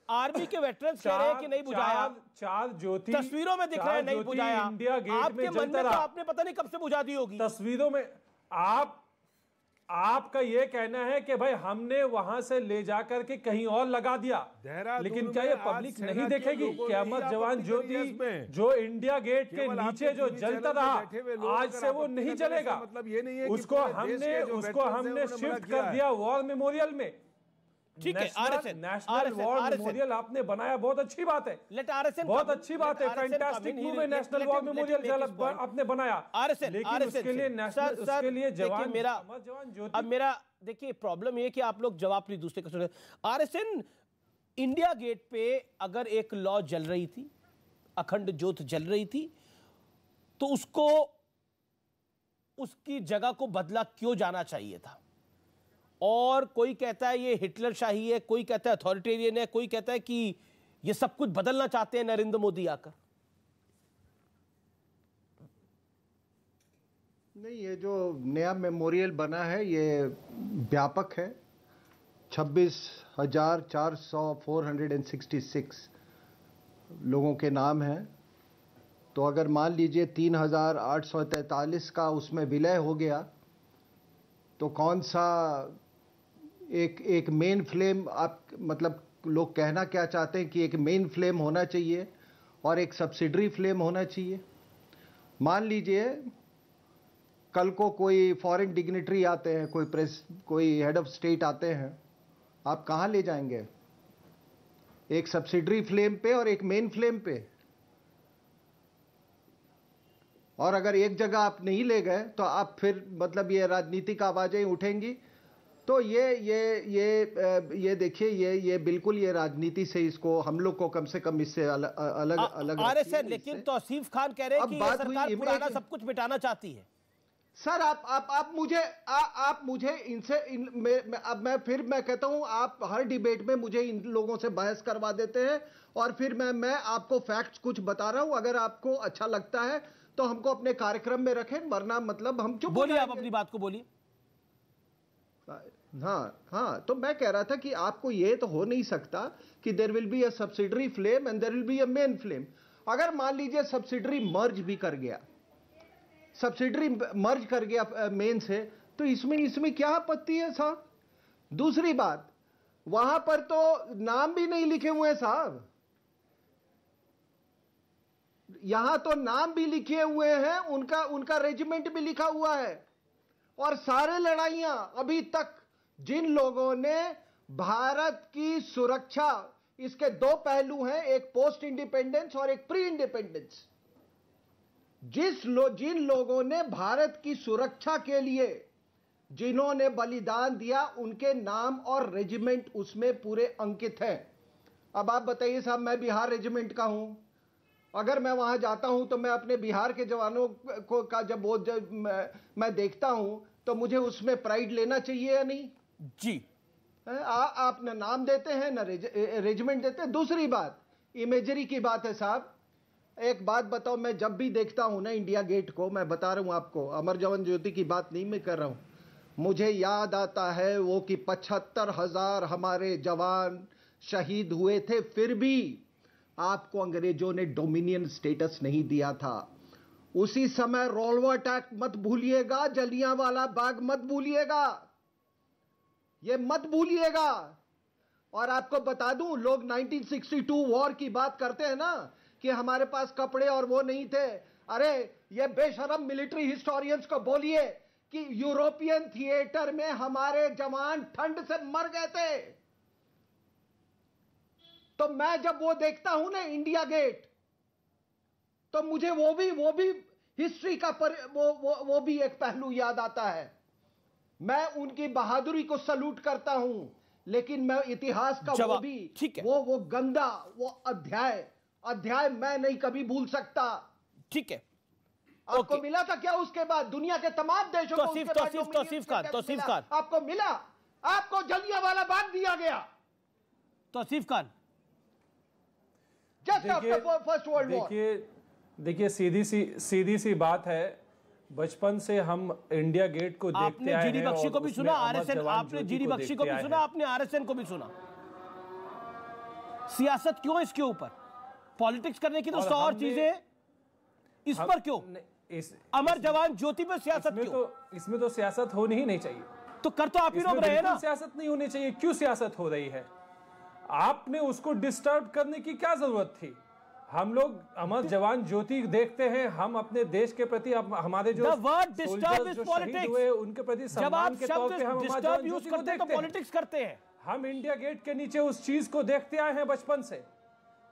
आर्मी के वेटरन्स कह रहे हैं कि नहीं बुझाया। 4 ज्योति तस्वीरों में दिख रहा है नहीं बुझाया। इंडिया गेट में आपके मन में तो आपने पता नहीं कब से बुझा दी होगी। तस्वीरों में आप आपका ये कहना है कि भाई हमने वहां से ले जाकर के कहीं और लगा दिया, लेकिन क्या ये पब्लिक नहीं देखेगी कि अमर जवान ज्योति जो इंडिया गेट के नीचे जो जलता रहा आज से वो नहीं जलेगा? मतलब ये नहीं है उसको हमने शिफ्ट कर दिया वॉर मेमोरियल में। ठीक है, नेशनल वॉर मेमोरियल आपने बनाया, बहुत अच्छी बात है, बहुत अच्छी बात है, फैंटास्टिक मूव है नेशनल वॉर मेमोरियल आपने बनाया, लेकिन उसके लिए नेशनल, उसके लिए जवान, अब मेरा देखिए प्रॉब्लम ये कि आप लोग जवाब नहीं दूसरे का सुने। आरएसएन इंडिया गेट पे अगर एक लॉ जल रही थी, अखंड ज्योत जल रही थी, तो उसको उसकी जगह को बदला क्यों जाना चाहिए था? और कोई कहता है ये हिटलर शाही है, कोई कहता है अथॉरिटेरियन है, कोई कहता है कि ये सब कुछ बदलना चाहते हैं नरेंद्र मोदी आकर। नहीं, ये जो नया मेमोरियल बना है ये व्यापक है। 26,466 लोगों के नाम हैं। तो अगर मान लीजिए 3,843 का उसमें विलय हो गया तो कौन सा एक मेन फ्लेम, आप मतलब लोग कहना क्या चाहते हैं कि एक मेन फ्लेम होना चाहिए और एक सब्सिडरी फ्लेम होना चाहिए। मान लीजिए कल को कोई फॉरेन डिग्निटरी आते हैं, कोई हेड ऑफ स्टेट आते हैं, आप कहाँ ले जाएंगे? एक सब्सिडरी फ्लेम पे और एक मेन फ्लेम पे। और अगर एक जगह आप नहीं ले गए तो आप फिर मतलब ये राजनीतिक आवाजें उठेंगी। तो ये देखिए ये बिल्कुल ये राजनीति से इसको हम लोग को कम से कम इससे अलग आरएसएन। लेकिन तौसीफ खान कह रहे हैं कि ये सरकार पुराना सब कुछ मिटाना चाहती है। सर आप मुझे इनसे अब मैं कहता हूं, आप हर डिबेट में मुझे इन लोगों से बहस करवा देते हैं और फिर मैं आपको फैक्ट्स कुछ बता रहा हूं। अगर आपको अच्छा लगता है तो हमको अपने कार्यक्रम में रखें, वरना मतलब हम चुप। बोलिए, आप अपनी बात को बोलिए। हाँ, तो मैं कह रहा था कि आपको ये तो हो नहीं सकता कि there will be a subsidiary flame and there will be a main flame. अगर मान लीजिए सब्सिडरी मर्ज भी कर गया, सब्सिडरी मर्ज कर गया मेन से, तो इसमें क्या आपत्ति है साहब? दूसरी बात, वहां पर तो नाम भी नहीं लिखे हुए साहब, यहां तो नाम भी लिखे हुए हैं, उनका रेजिमेंट भी लिखा हुआ है। और सारे लड़ाइयां अभी तक जिन लोगों ने भारत की सुरक्षा, इसके दो पहलू हैं, एक पोस्ट इंडिपेंडेंस और एक प्री इंडिपेंडेंस। जिन लोगों ने भारत की सुरक्षा के लिए जिन्होंने बलिदान दिया, उनके नाम और रेजिमेंट उसमें पूरे अंकित हैं। अब आप बताइए साहब, मैं बिहार रेजिमेंट का हूं, अगर मैं वहां जाता हूं तो मैं अपने बिहार के जवानों को का जब मैं देखता हूं तो मुझे उसमें प्राइड लेना चाहिए या नहीं? जी। आप न नाम देते हैं न रेजिमेंट देते हैं। दूसरी बात, इमेजरी की बात है साहब। एक बात बताओ, मैं जब भी देखता हूं ना इंडिया गेट को, मैं बता रहा हूं आपको, अमर जवान ज्योति की बात नहीं मैं कर रहा हूं, मुझे याद आता है वो कि 75,000 हमारे जवान शहीद हुए थे, फिर भी आपको अंग्रेजों ने डोमिनियन स्टेटस नहीं दिया था। उसी समय रोलवा टैक्स मत भूलिएगा, जलियांवाला बाग मत भूलिएगा, ये मत भूलिएगा। और आपको बता दूं, लोग 1962 वॉर की बात करते हैं ना कि हमारे पास कपड़े और वो नहीं थे। अरे ये बेशरम मिलिट्री हिस्टोरियंस को बोलिए कि यूरोपियन थिएटर में हमारे जवान ठंड से मर गए थे। तो मैं जब वो देखता हूं ना इंडिया गेट, तो मुझे वो भी हिस्ट्री का वो भी एक पहलू याद आता है। मैं उनकी बहादुरी को सल्यूट करता हूं, लेकिन मैं इतिहास का वो भी वो गंदा वो अध्याय मैं नहीं कभी भूल सकता। ठीक है, आपको मिला था क्या उसके बाद? दुनिया के तमाम देशों को तौसीफ खान आपको मिला? आपको जलियांवाला बाग दिया गया। तौसीफ खान, देखिए सीधी सी बात है, बचपन से हम इंडिया गेट को देखते आए हैं। जीडी बख्शी को भी सुना, आरएसएन, आपने जीडी बख्शी को भी सुना, आपने आरएसएन को भी सुना। सियासत क्यों इसके ऊपर? पॉलिटिक्स करने की तो 100 और चीजें, इस पर क्यों? अमर जवान ज्योति पर सियासत क्यों? इसमें तो सियासत होनी ही नहीं चाहिए। तो कर तो आप ही लोग रहे हैं ना। सियासत नहीं होनी चाहिए, क्यों सियासत हो रही है? आपने उसको डिस्टर्ब करने की क्या जरूरत थी? हम लोग अमर जवान ज्योति देखते हैं, हम अपने देश के प्रति हमारे जो शहीद हुए उनके प्रति सम्मान के तौर पे हम अमर जवान ज्योति को देखते हैं। पॉलिटिक्स करते हैं। हम इंडिया गेट के नीचे उस चीज को देखते आए हैं बचपन से,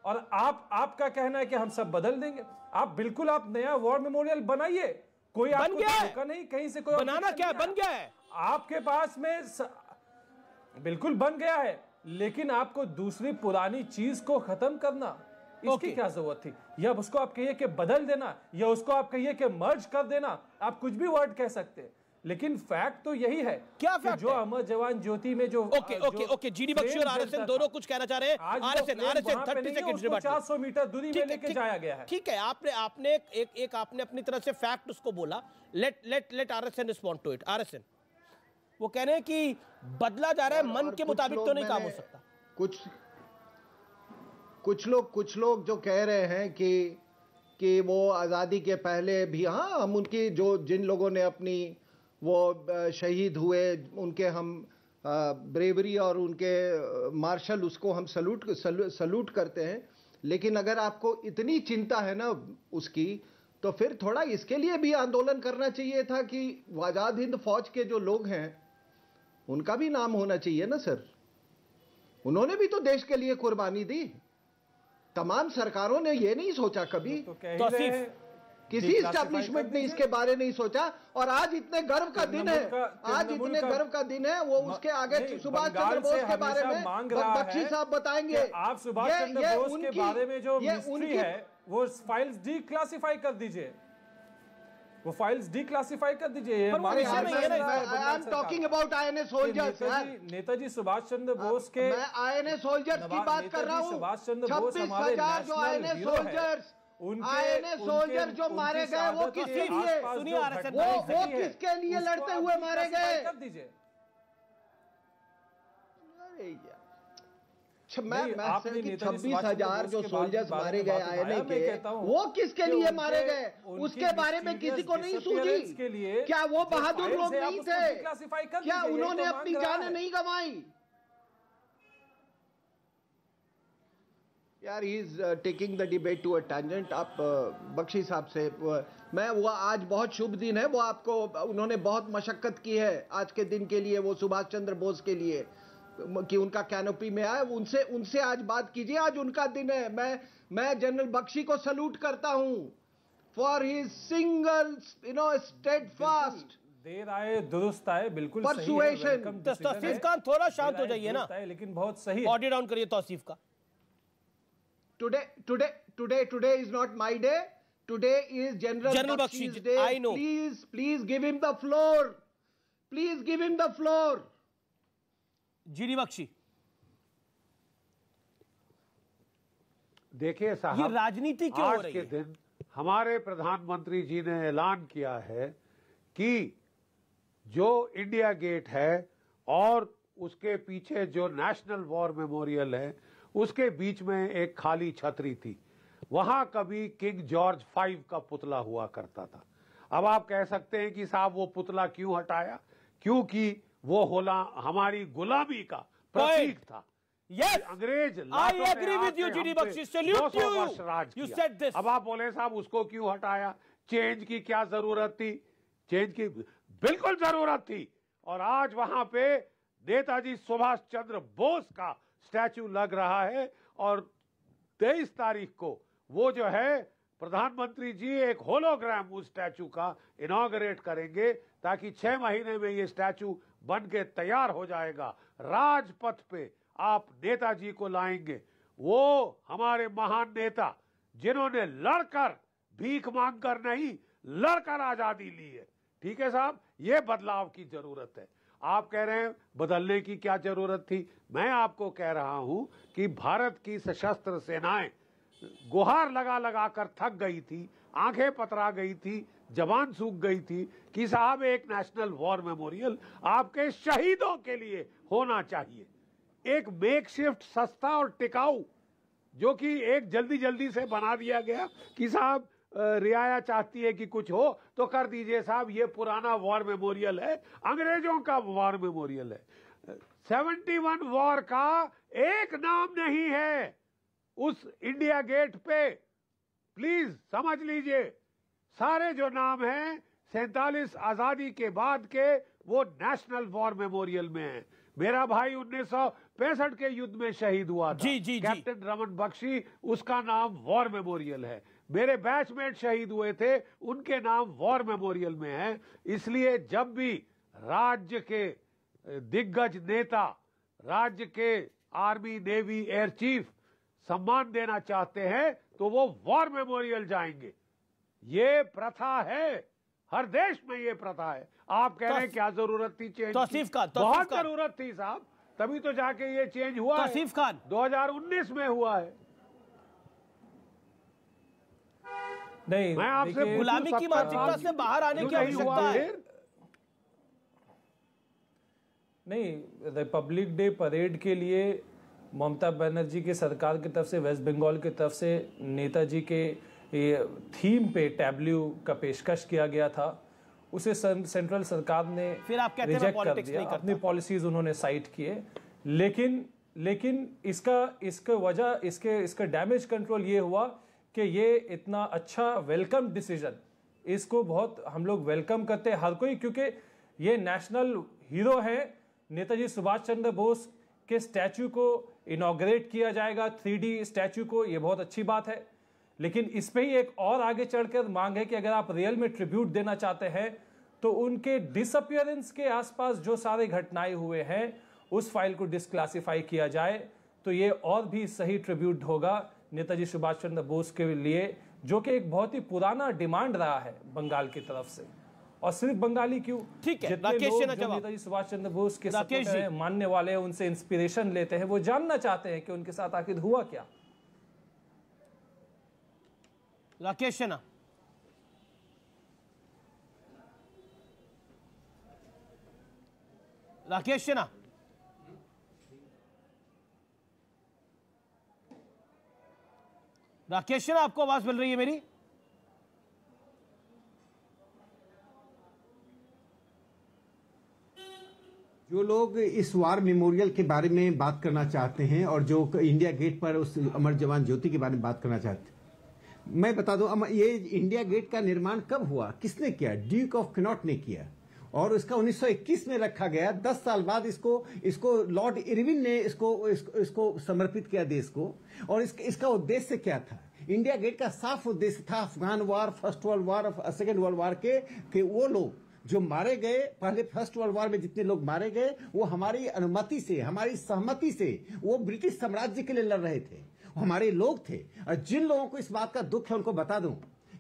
और आपका कहना है कि हम सब बदल देंगे। आप बिल्कुल आप नया वॉर मेमोरियल बनाइए, कोई आपको रोका नहीं, कहीं से कोई बनाना क्या बन गया है आपके पास में बिल्कुल बन गया है, लेकिन आपको दूसरी पुरानी चीज को खत्म करना, इसकी क्या जरूरत थी? या उसको आप कहिए कि बदल देना, या उसको आप कहिए कि मर्ज कर देना, आप कुछ भी वर्ड कह सकते हैं, लेकिन फैक्ट तो यही है। क्या फैक्ट जो अमर जवान ज्योति में जो ओके जीडी बख्शी और आरएसएन दोनों कुछ कहना चाह रहे हैं। आरएसएन 30 सेकंड 400 मीटर दूरी में लेके जाया गया है। ठीक है, आपने आपने अपनी तरफ से फैक्ट उसको बोला। Let RSN respond to it. RSN वो कह रहे हैं कि बदला जा रहा है, मन के मुताबिक तो नहीं काम हो सकता। कुछ लोग जो कह रहे हैं कि वो आज़ादी के पहले भी, हाँ, हम उनकी जिन लोगों ने अपनी वो शहीद हुए, उनके हम ब्रेवरी और उनके मार्शल, उसको हम सल्यूट करते हैं। लेकिन अगर आपको इतनी चिंता है ना उसकी, तो फिर थोड़ा इसके लिए भी आंदोलन करना चाहिए था कि आज़ाद हिंद फौज के जो लोग हैं उनका भी नाम होना चाहिए ना सर। उन्होंने भी तो देश के लिए कुर्बानी दी। तमाम सरकारों ने ये नहीं सोचा कभी, किसी एस्टैब्लिशमेंट ने इसके बारे नहीं सोचा। और आज इतने गर्व का दिन है, आज इतने गर्व का दिन है, वो उसके आगे सुभाष चंद्र बोस के बारे में बख्शी साहब बताएंगे। आप सुभाष चंद्र बोस के बारे में जो मिस्ट्री है वो फाइल्स डीक्लासिफाई कर दीजिए, वो फाइल्स डीक्लासिफाई कर दीजिए। I am talking about INA soldiers. Netaji Subhash Chandra Bose के, मैं आईएनए सोल्जर्स की बात कर रहा हूँ। 26,000 जो आईएनए सोल्जर जो मारे गए, वो किसके लिए, वो किसके लिए लड़ते हुए मारे गए? कर दीजिए। मैं 26,000 जो सोल्जर्स मारे गए आईएनए के, वो किसके लिए मारे गए? उसके बारे में किसी को नहीं सूझी? क्या वो बहादुर लोग नहीं थे? क्या उन्होंने अपनी जानें नहीं गंवाई? यार, he is taking the debate to a tangent. आप बख्शी साहब से मैं, वो आज बहुत शुभ दिन है, वो आपको उन्होंने बहुत मशक्कत की है आज के दिन के लिए, वो सुभाष चंद्र बोस के लिए, कि उनका कैनोपी में आए। उनसे आज बात कीजिए, आज उनका दिन है। मैं जनरल बख्शी को सल्यूट करता हूं फॉर हिज सिंगल स्टेडफास्ट, देर आए दुरुस्त आए, बिल्कुल परसुएशन। तौसीफ खान थोड़ा शांत हो जाइए ना, लेकिन बहुत सही। ऑडियो डाउन करिए तौसीफ का। Today is not my day. Today is General Bakshi's day. I know. Please give him the floor. Please give him the floor. GD Bakshi, देखिए साहब, ये राजनीति क्यों हो रही है? आज के दिन हमारे प्रधानमंत्री जी ने ऐलान किया है कि जो इंडिया गेट है और उसके पीछे जो नेशनल वॉर मेमोरियल है, उसके बीच में एक खाली छतरी थी। वहां कभी किंग जॉर्ज 5 का पुतला हुआ करता था। अब आप कह सकते हैं कि साहब वो पुतला क्यों हटाया? क्योंकि वो हमारी गुलामी का प्रतीक था। Yes, अंग्रेज I agree with you, GD Bakshi, salute you. You said this. अब आप बोले साहब उसको क्यों हटाया? चेंज की क्या जरूरत थी? चेंज की बिल्कुल जरूरत थी। और आज वहां पे नेताजी सुभाष चंद्र बोस का स्टैचू लग रहा है, और 23 तारीख को वो जो है प्रधानमंत्री जी एक होलोग्राम उस स्टैचू का इनॉग्रेट करेंगे, ताकि 6 महीने में ये स्टैचू बन के तैयार हो जाएगा। राजपथ पे आप नेताजी को लाएंगे, वो हमारे महान नेता जिन्होंने लड़कर, भीख मांगकर नहीं, लड़कर आजादी ली है। ठीक है साहब, ये बदलाव की जरूरत है। आप कह रहे हैं बदलने की क्या जरूरत थी? मैं आपको कह रहा हूं कि भारत की सशस्त्र सेनाएं गुहार लगा लगा कर थक गई थी, आंखें पतरा गई थी, जबान सूख गई थी कि साहब एक नेशनल वॉर मेमोरियल आपके शहीदों के लिए होना चाहिए। एक मेकशिफ्ट सस्ता और टिकाऊ, जो कि एक जल्दी जल्दी से बना दिया गया कि साहब रियाया चाहती है कि कुछ हो तो कर दीजिए साहब, ये पुराना वॉर मेमोरियल है, अंग्रेजों का वॉर मेमोरियल है। 71 वॉर का एक नाम नहीं है उस इंडिया गेट पे, प्लीज समझ लीजिए। सारे जो नाम हैं 47 आजादी के बाद के वो नेशनल वॉर मेमोरियल में है। मेरा भाई 1965 के युद्ध में शहीद हुआ था, कैप्टन रमन बख्शी, उसका नाम वॉर मेमोरियल है। मेरे बैचमेट शहीद हुए थे, उनके नाम वॉर मेमोरियल में है। इसलिए जब भी राज्य के दिग्गज नेता, राज्य के आर्मी, नेवी, एयर चीफ सम्मान देना चाहते हैं तो वो वॉर मेमोरियल जाएंगे। ये प्रथा है, हर देश में ये प्रथा है। आप कह रहे हैं क्या जरूरत थी चेंज की? बहुत जरूरत थी साहब, तभी तो जाके ये चेंज हुआ है। 2019 में हुआ है। नहीं, मैं आपसे गुलामी की मानसिकता से बाहर आने की आवश्यकता है। नहीं, रिपब्लिक डे परेड के लिए ममता बनर्जी की सरकार की तरफ से, वेस्ट बंगाल की तरफ से नेताजी के थीम पे टैब्लू का पेशकश किया गया था। उसे सेंट्रल सरकार ने फिर आप कहते हैं रिजेक्ट कर पॉलिटिक्स दिया, नहीं करता। अपनी पॉलिसीज उन्होंने साइट किए। लेकिन इसका वजह, इसका डैमेज कंट्रोल ये हुआ कि ये इतना अच्छा वेलकम डिसीजन, इसको बहुत हम लोग वेलकम करते हैं हर कोई, क्योंकि ये नेशनल हीरो है। नेताजी सुभाष चंद्र बोस के स्टैचू को इनॉग्रेट किया जाएगा, 3D स्टैचू को, ये बहुत अच्छी बात है। लेकिन इस पे ही एक और आगे चढ़कर मांग है कि अगर आप रियल में ट्रिब्यूट देना चाहते हैं तो उनके डिसअपियरेंस के आसपास जो सारे घटनाएं हुए हैं उस फाइल को डिसक्लासिफाई किया जाए, तो ये और भी सही ट्रिब्यूट होगा नेताजी सुभाष चंद्र बोस के लिए, जो कि एक बहुत ही पुराना डिमांड रहा है बंगाल की तरफ से। और सिर्फ बंगाली क्यों, ठीक है, जितने लोग जो नेताजी सुभाष चंद्र बोस के सपोर्टर हैं, मानने वाले हैं, उनसे इंस्पिरेशन लेते हैं, वो जानना चाहते हैं कि उनके साथ आखिर हुआ क्या। राकेश सिन्हा, राकेश सिन्हा, राकेश सिन्हा, आपको आवाज मिल रही है मेरी? जो लोग इस वार मेमोरियल के बारे में बात करना चाहते हैं और जो इंडिया गेट पर उस अमर जवान ज्योति के बारे में बात करना चाहते हैं, मैं बता दूं, ये इंडिया गेट का निर्माण कब हुआ, किसने किया? ड्यूक ऑफ कैनॉट ने किया, और इसका 1921 में रखा गया। 10 साल बाद इसको लॉर्ड इरविन ने इसको समर्पित किया देश को। और इसका उद्देश्य क्या था? इंडिया गेट का साफ उद्देश्य था Afghan war, first world war, second world war के वो लोग जो मारे गए, पहले फर्स्ट वर्ल्ड वार में जितने लोग मारे गए, वो हमारी अनुमति से, हमारी सहमति से वो ब्रिटिश साम्राज्य के लिए लड़ रहे थे, हमारे लोग थे। और जिन लोगों को इस बात का दुख है उनको बता दूं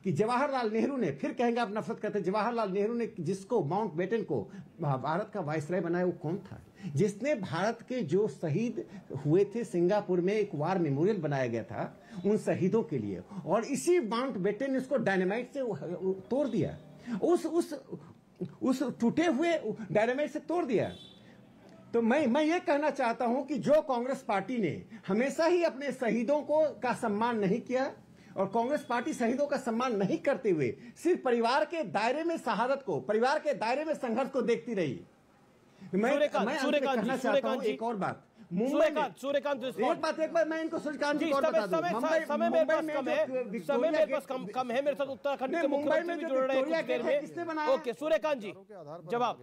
कि जवाहरलाल नेहरू ने, फिर कहेंगे आप नफरत करते, जवाहरलाल नेहरू ने जिसको माउंटबेटन को भारत का वायसराय बनाया, वो कौन था? जिसने भारत के जो शहीद हुए थे, सिंगापुर में एक वार मेमोरियल बनाया गया था उन शहीदों के लिए, और इसी माउंटबेटन ने उसको डायनामाइट से तोड़ दिया, उस टूटे हुए डायनामाइट से तोड़ दिया। तो मैं ये कहना चाहता हूं कि जो कांग्रेस पार्टी ने हमेशा ही अपने शहीदों का सम्मान नहीं किया, और कांग्रेस पार्टी शहीदों का सम्मान नहीं करते हुए सिर्फ परिवार के दायरे में शहादत को, परिवार के दायरे में संघर्ष को देखती रही। मैं कहना चाहता हूं एक और बात, मुंबई में एक बार मैं इनको सूर्यकांत जी को बता दूं, समय मेरे पास कम है, मेरे साथ उत्तराखंड के मुख्यमंत्री भी जुड़ रहे हैं कुछ देर में। किसने बनाया? ओके, सूर्यकांत जी जवाब।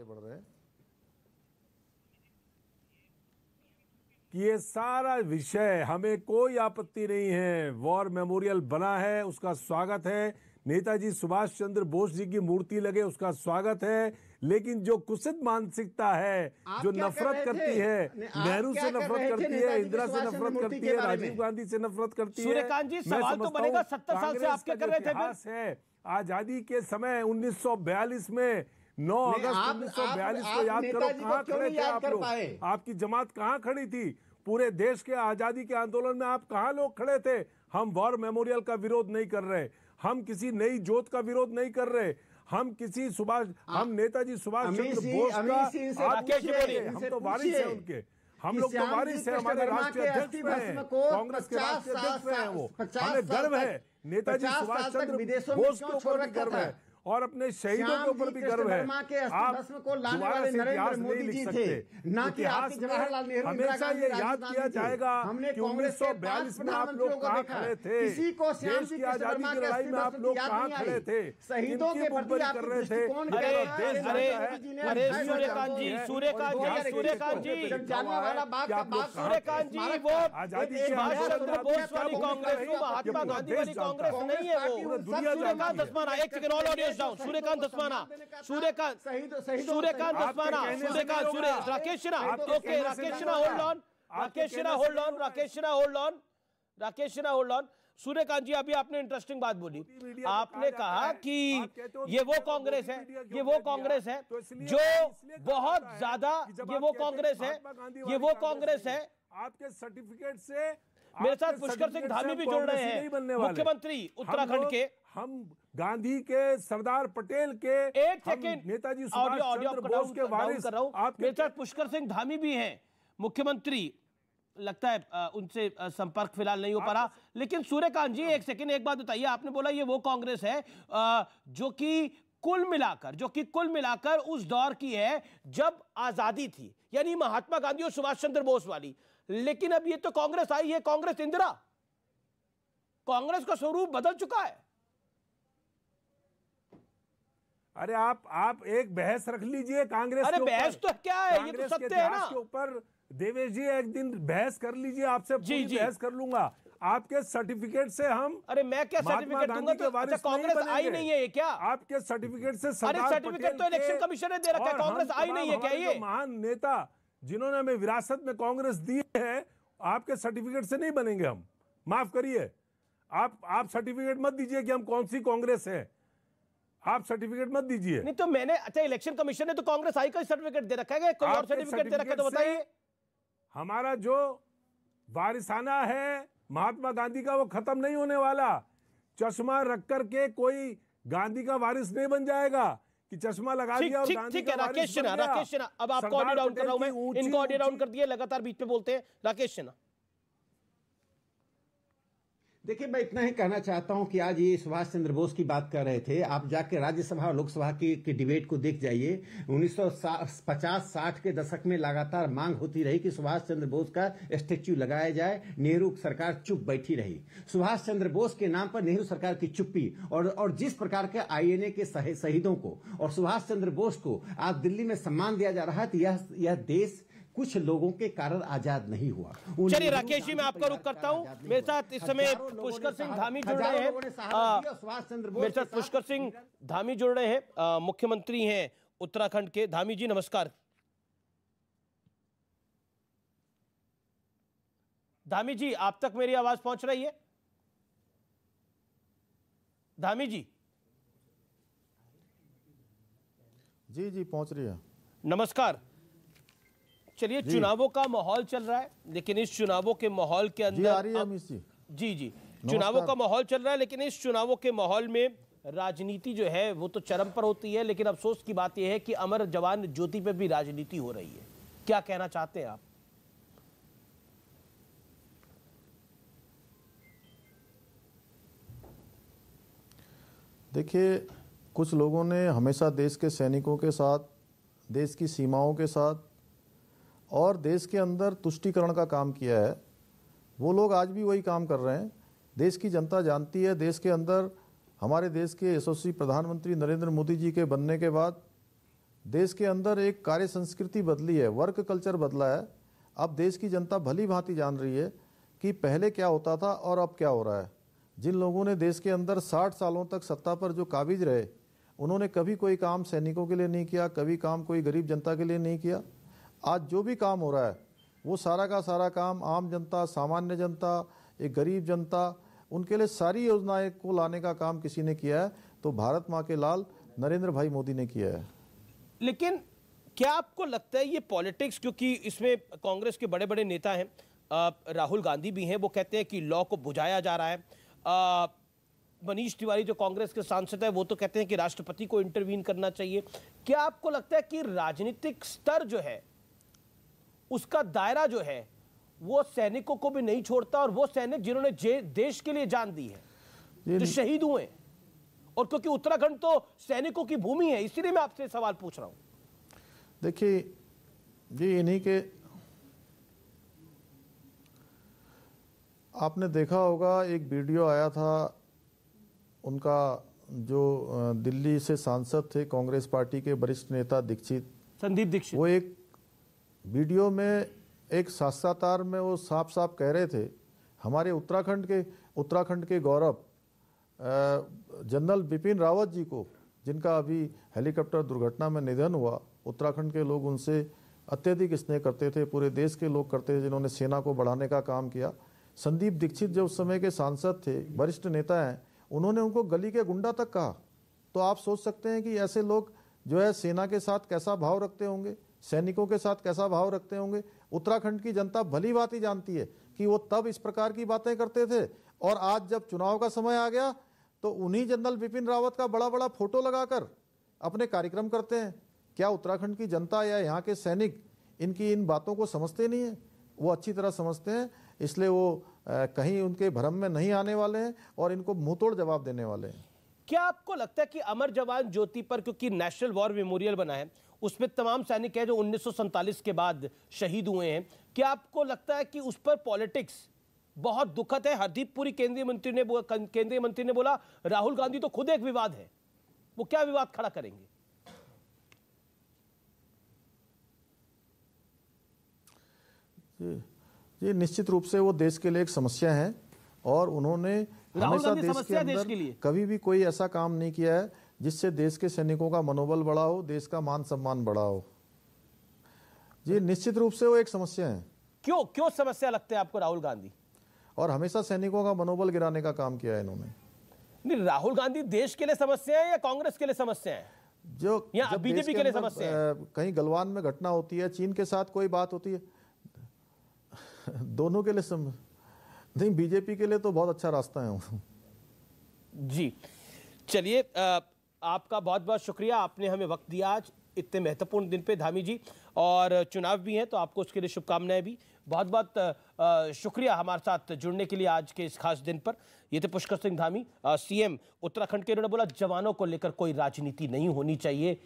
कि ये सारा विषय हमें कोई आपत्ति नहीं है, वॉर मेमोरियल बना है, उसका स्वागत है, नेताजी सुभाष चंद्र बोस जी की मूर्ति लगे, उसका स्वागत है। लेकिन जो कुत्सित मानसिकता है, जो नफरत करती है, नेहरू से नफरत करती है, इंदिरा से नफरत करती है, राजीव गांधी से नफरत करती है, सूर्यकांत जी सवाल तो बनेगा 70 साल से आप क्या कर रहे थे? इतिहास है आजादी के समय 1942 में 9 अगस्त 1942 को याद करो, कहाँ खड़े थे आप लोग? आपकी जमात कहाँ खड़ी थी? पूरे देश के आजादी के आंदोलन में आप कहाँ लोग खड़े थे? हम वॉर मेमोरियल का विरोध नहीं कर रहे, हम किसी नई जोत का विरोध नहीं कर रहे, हम नेताजी सुभाष चंद्र बोस का, हम तो वारिस हैं उनके, हम लोग तो वारिस है, हमारे राष्ट्रीय अध्यक्ष रहे हैं, कांग्रेस के राष्ट्रीय अध्यक्ष रहे हैं वो। हमें गर्व है, नेताजी सुभाष चंद्र बोस के ऊपर भी गर्व है और अपने शहीदों के ऊपर भी गर्व है। आप दोबारा से इतिहास नहीं लिख सकते। इतिहास में हमेशा ये याद किया जाएगा कि 1942 में आप लोग कहाँ खड़े थे, देश की आजादी की लड़ाई में आप लोग कहाँ खड़े थे, शहीदों के प्रति कर रहे थे। अरे सूर्यकांत जी, वो आजादी सुभाष चंद्र बोस वाली कांग्रेस, महात्मा गांधी वाली कांग्रेस नहीं है वो। सूर्यकांत धस्माना, एक second, all audience down. Suryakant Dhasmana, Rakesh Sinha, okay, Rakesh Sinha hold on. Suryakant ji, अभी आपने इंटरेस्टिंग बात बोली। आपने कहा कि ये वो कांग्रेस है, जो बहुत ज्यादा, ये वो कांग्रेस है आपके सर्टिफिकेट से। मेरे साथ पुष्कर सिंह धामी भी जुड़ रहे हैं, मुख्यमंत्री उत्तराखंड के। हम गांधी के, सरदार पटेल के, एक सेकंड, नेताजी सुभाष चंद्र बोस के वारिस कर रहा हूं। मेरे साथ पुष्कर सिंह धामी भी हैं, मुख्यमंत्री। लगता है उनसे संपर्क फिलहाल नहीं हो पा रहा। लेकिन सूर्यकांत जी, एक सेकंड, एक बात बताइए। आपने बोला ये वो कांग्रेस है जो कि कुल मिलाकर उस दौर की है जब आजादी थी, यानी महात्मा गांधी और सुभाष चंद्र बोस वाली। लेकिन अब ये तो कांग्रेस आई है, कांग्रेस इंदिरा, कांग्रेस का स्वरूप बदल चुका है। अरे आप एक बहस रख लीजिए कांग्रेस अरे के ऊपर। बहस तो क्या है, ये तो सत्य है ना। के ऊपर देवेश जी एक दिन बहस कर लीजिए, आपसे पूरी बहस कर लूंगा। आपके सर्टिफिकेट से हम, अरे मैं क्या सर्टिफिकेट दूंगा? तो अच्छा, कांग्रेस आई नहीं है ये क्या? आपके सर्टिफिकेट से सरदार सर्टिफिकेट तो इलेक्शन कमीशन ने दे रखा है, कांग्रेस आई नहीं है क्या? ये महान नेता जिन्होंने हमें विरासत में कांग्रेस दी है, आपके सर्टिफिकेट से नहीं बनेंगे हम। माफ करिए, आप सर्टिफिकेट मत दीजिए कि हम कौन सी कांग्रेस है। आप सर्टिफिकेट मत दीजिए। नहीं तो मैंने, अच्छा, इलेक्शन कमीशन ने तो कांग्रेस आई का सर्टिफिकेट दे रखा है, कोई और सर्टिफिकेट दे रखा है तो बताइए। हमारा जो वारिसाना है महात्मा गांधी का, वो खत्म नहीं होने वाला। चश्मा रख करके कोई गांधी का वारिस नहीं बन जाएगा कि चश्मा लगा दिया और गांधी का वारिस बन गया। राकेश सिन्हा, अब आपको ऑडियो डाउन कर रहा हूं मैं, इनको ऑडियो डाउन कर दिया, लगातार बीच में बोलते हैं। राकेश सिन्हा, देखिए, मैं इतना ही कहना चाहता हूं कि आज ये सुभाष चंद्र बोस की बात कर रहे थे। आप जाके राज्यसभा और लोकसभा की डिबेट को देख जाइए। 1950-60 के दशक में लगातार मांग होती रही कि सुभाष चंद्र बोस का स्टेच्यू लगाया जाए। नेहरू सरकार चुप बैठी रही। सुभाष चंद्र बोस के नाम पर नेहरू सरकार की चुप्पी और जिस प्रकार के INA के शहीदों को और सुभाष चंद्र बोस को आज दिल्ली में सम्मान दिया जा रहा है, तो यह देश कुछ लोगों के कारण आजाद नहीं हुआ। चलिए राकेश जी, मैं आपका रुख करता हूं। मेरे साथ इस समय पुष्कर सिंह धामी जुड़ रहे हैं। मेरे साथ पुष्कर सिंह धामी जुड़ रहे हैं, मुख्यमंत्री हैं उत्तराखंड के। धामी जी नमस्कार। धामी जी, आप तक मेरी आवाज पहुंच रही है? धामी जी? जी पहुंच रही है। नमस्कार। चलिए, चुनावों का माहौल चल रहा है, लेकिन इस चुनावों के माहौल के अंदर आ रही है मिस जी। जी चुनावों का माहौल चल रहा है, लेकिन इस चुनावों के माहौल में राजनीति जो है वो तो चरम पर होती है। लेकिन अफसोस की बात यह है कि अमर जवान ज्योति पे भी राजनीति हो रही है। क्या कहना चाहते हैं आप? देखिए, कुछ लोगों ने हमेशा देश के सैनिकों के साथ, देश की सीमाओं के साथ और देश के अंदर तुष्टीकरण का काम किया है। वो लोग आज भी वही काम कर रहे हैं। देश की जनता जानती है, देश के अंदर हमारे देश के यशस्वी प्रधानमंत्री नरेंद्र मोदी जी के बनने के बाद देश के अंदर एक कार्य संस्कृति बदली है, वर्क कल्चर बदला है। अब देश की जनता भली भांति जान रही है कि पहले क्या होता था और अब क्या हो रहा है। जिन लोगों ने देश के अंदर 60 सालों तक सत्ता पर जो काबिज रहे, उन्होंने कभी कोई काम सैनिकों के लिए नहीं किया, कभी काम कोई गरीब जनता के लिए नहीं किया। आज जो भी काम हो रहा है वो सारा का सारा काम आम जनता, सामान्य जनता, एक गरीब जनता, उनके लिए सारी योजनाएं को लाने का काम किसी ने किया है, तो भारत माँ के लाल नरेंद्र भाई मोदी ने किया है। लेकिन क्या आपको लगता है ये पॉलिटिक्स, क्योंकि इसमें कांग्रेस के बड़े बड़े नेता हैं, राहुल गांधी भी हैं, वो कहते हैं कि लॉ को बुझाया जा रहा है। मनीष तिवारी जो कांग्रेस के सांसद है वो तो कहते हैं कि राष्ट्रपति को इंटरवीन करना चाहिए। क्या आपको लगता है कि राजनीतिक स्तर जो है उसका दायरा जो है वो सैनिकों को भी नहीं छोड़ता, और वो सैनिक जिन्होंने देश के लिए जान दी है, जो शहीद हुए। और क्योंकि उत्तराखंड तो सैनिकों की भूमि है, इसीलिए मैं आपसे सवाल पूछ रहा हूं। देखिए जी, इन्हीं के आपने देखा होगा एक वीडियो आया था उनका, जो दिल्ली से सांसद थे कांग्रेस पार्टी के वरिष्ठ नेता संदीप दीक्षित। वो एक वीडियो में एक साक्षात्कार में वो साफ साफ कह रहे थे हमारे उत्तराखंड के गौरव जनरल बिपिन रावत जी को, जिनका अभी हेलीकॉप्टर दुर्घटना में निधन हुआ, उत्तराखंड के लोग उनसे अत्यधिक स्नेह करते थे, पूरे देश के लोग करते थे, जिन्होंने सेना को बढ़ाने का काम किया। संदीप दीक्षित जो उस समय के सांसद थे, वरिष्ठ नेता हैं, उन्होंने उनको गली के गुंडा तक कहा। तो आप सोच सकते हैं कि ऐसे लोग जो है सेना के साथ कैसा भाव रखते होंगे, सैनिकों के साथ कैसा भाव रखते होंगे। उत्तराखंड की जनता भली भांति जानती है कि वो तब इस प्रकार की बातें करते थे, और आज जब चुनाव का समय आ गया तो उन्हीं जनरल बिपिन रावत का बड़ा बड़ा फोटो लगाकर अपने कार्यक्रम करते हैं। क्या उत्तराखंड की जनता या यहाँ के सैनिक इनकी इन बातों को समझते नहीं है? वो अच्छी तरह समझते हैं, इसलिए वो कहीं उनके भ्रम में नहीं आने वाले हैं और इनको मुंहतोड़ जवाब देने वाले हैं। क्या आपको लगता है कि अमर जवान ज्योति पर, क्योंकि नेशनल वॉर मेमोरियल बना है, उसमें तमाम सैनिक हैं जो 1947 के बाद शहीद हुए हैं, क्या आपको लगता है कि उस पर पॉलिटिक्स बहुत दुखद है? हरदीप पुरी केंद्रीय मंत्री ने बोला राहुल गांधी तो खुद एक विवाद है, वो क्या विवाद खड़ा करेंगे? जी निश्चित रूप से वो देश के लिए एक समस्या है, और उन्होंने हमेशा देश के अंदर कभी भी कोई ऐसा काम नहीं किया है जिससे देश के सैनिकों का मनोबल बढ़ा हो, देश का मान सम्मान बढ़ा हो। जी निश्चित रूप से वो एक समस्या है। क्यों समस्या लगता है आपको राहुल गांधी? और हमेशा सैनिकों का मनोबल गिराने का काम किया है इन्होंने। नहीं, राहुल गांधी देश के लिए समस्या है या कांग्रेस के लिए समस्या है, जो या बीजेपी के लिए समस्या है? कहीं गलवान में घटना होती है, चीन के साथ कोई बात होती है, दोनों के लिए नहीं, बीजेपी के लिए तो बहुत अच्छा रास्ता है। जी चलिए, आपका बहुत बहुत शुक्रिया, आपने हमें वक्त दिया आज इतने महत्वपूर्ण दिन पे धामी जी, और चुनाव भी हैं तो आपको उसके लिए शुभकामनाएं भी। बहुत बहुत शुक्रिया हमारे साथ जुड़ने के लिए आज के इस खास दिन पर। ये थे पुष्कर सिंह धामी, सीएम उत्तराखंड के। उन्होंने बोला जवानों को लेकर कोई राजनीति नहीं होनी चाहिए।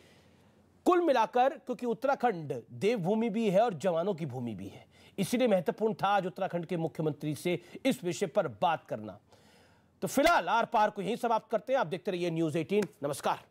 कुल मिलाकर क्योंकि उत्तराखंड देवभूमि भी है और जवानों की भूमि भी है, इसीलिए महत्वपूर्ण था आज उत्तराखंड के मुख्यमंत्री से इस विषय पर बात करना। तो फिलहाल आर पार को यहीं समाप्त करते हैं। आप देखते रहिए न्यूज़ 18। नमस्कार।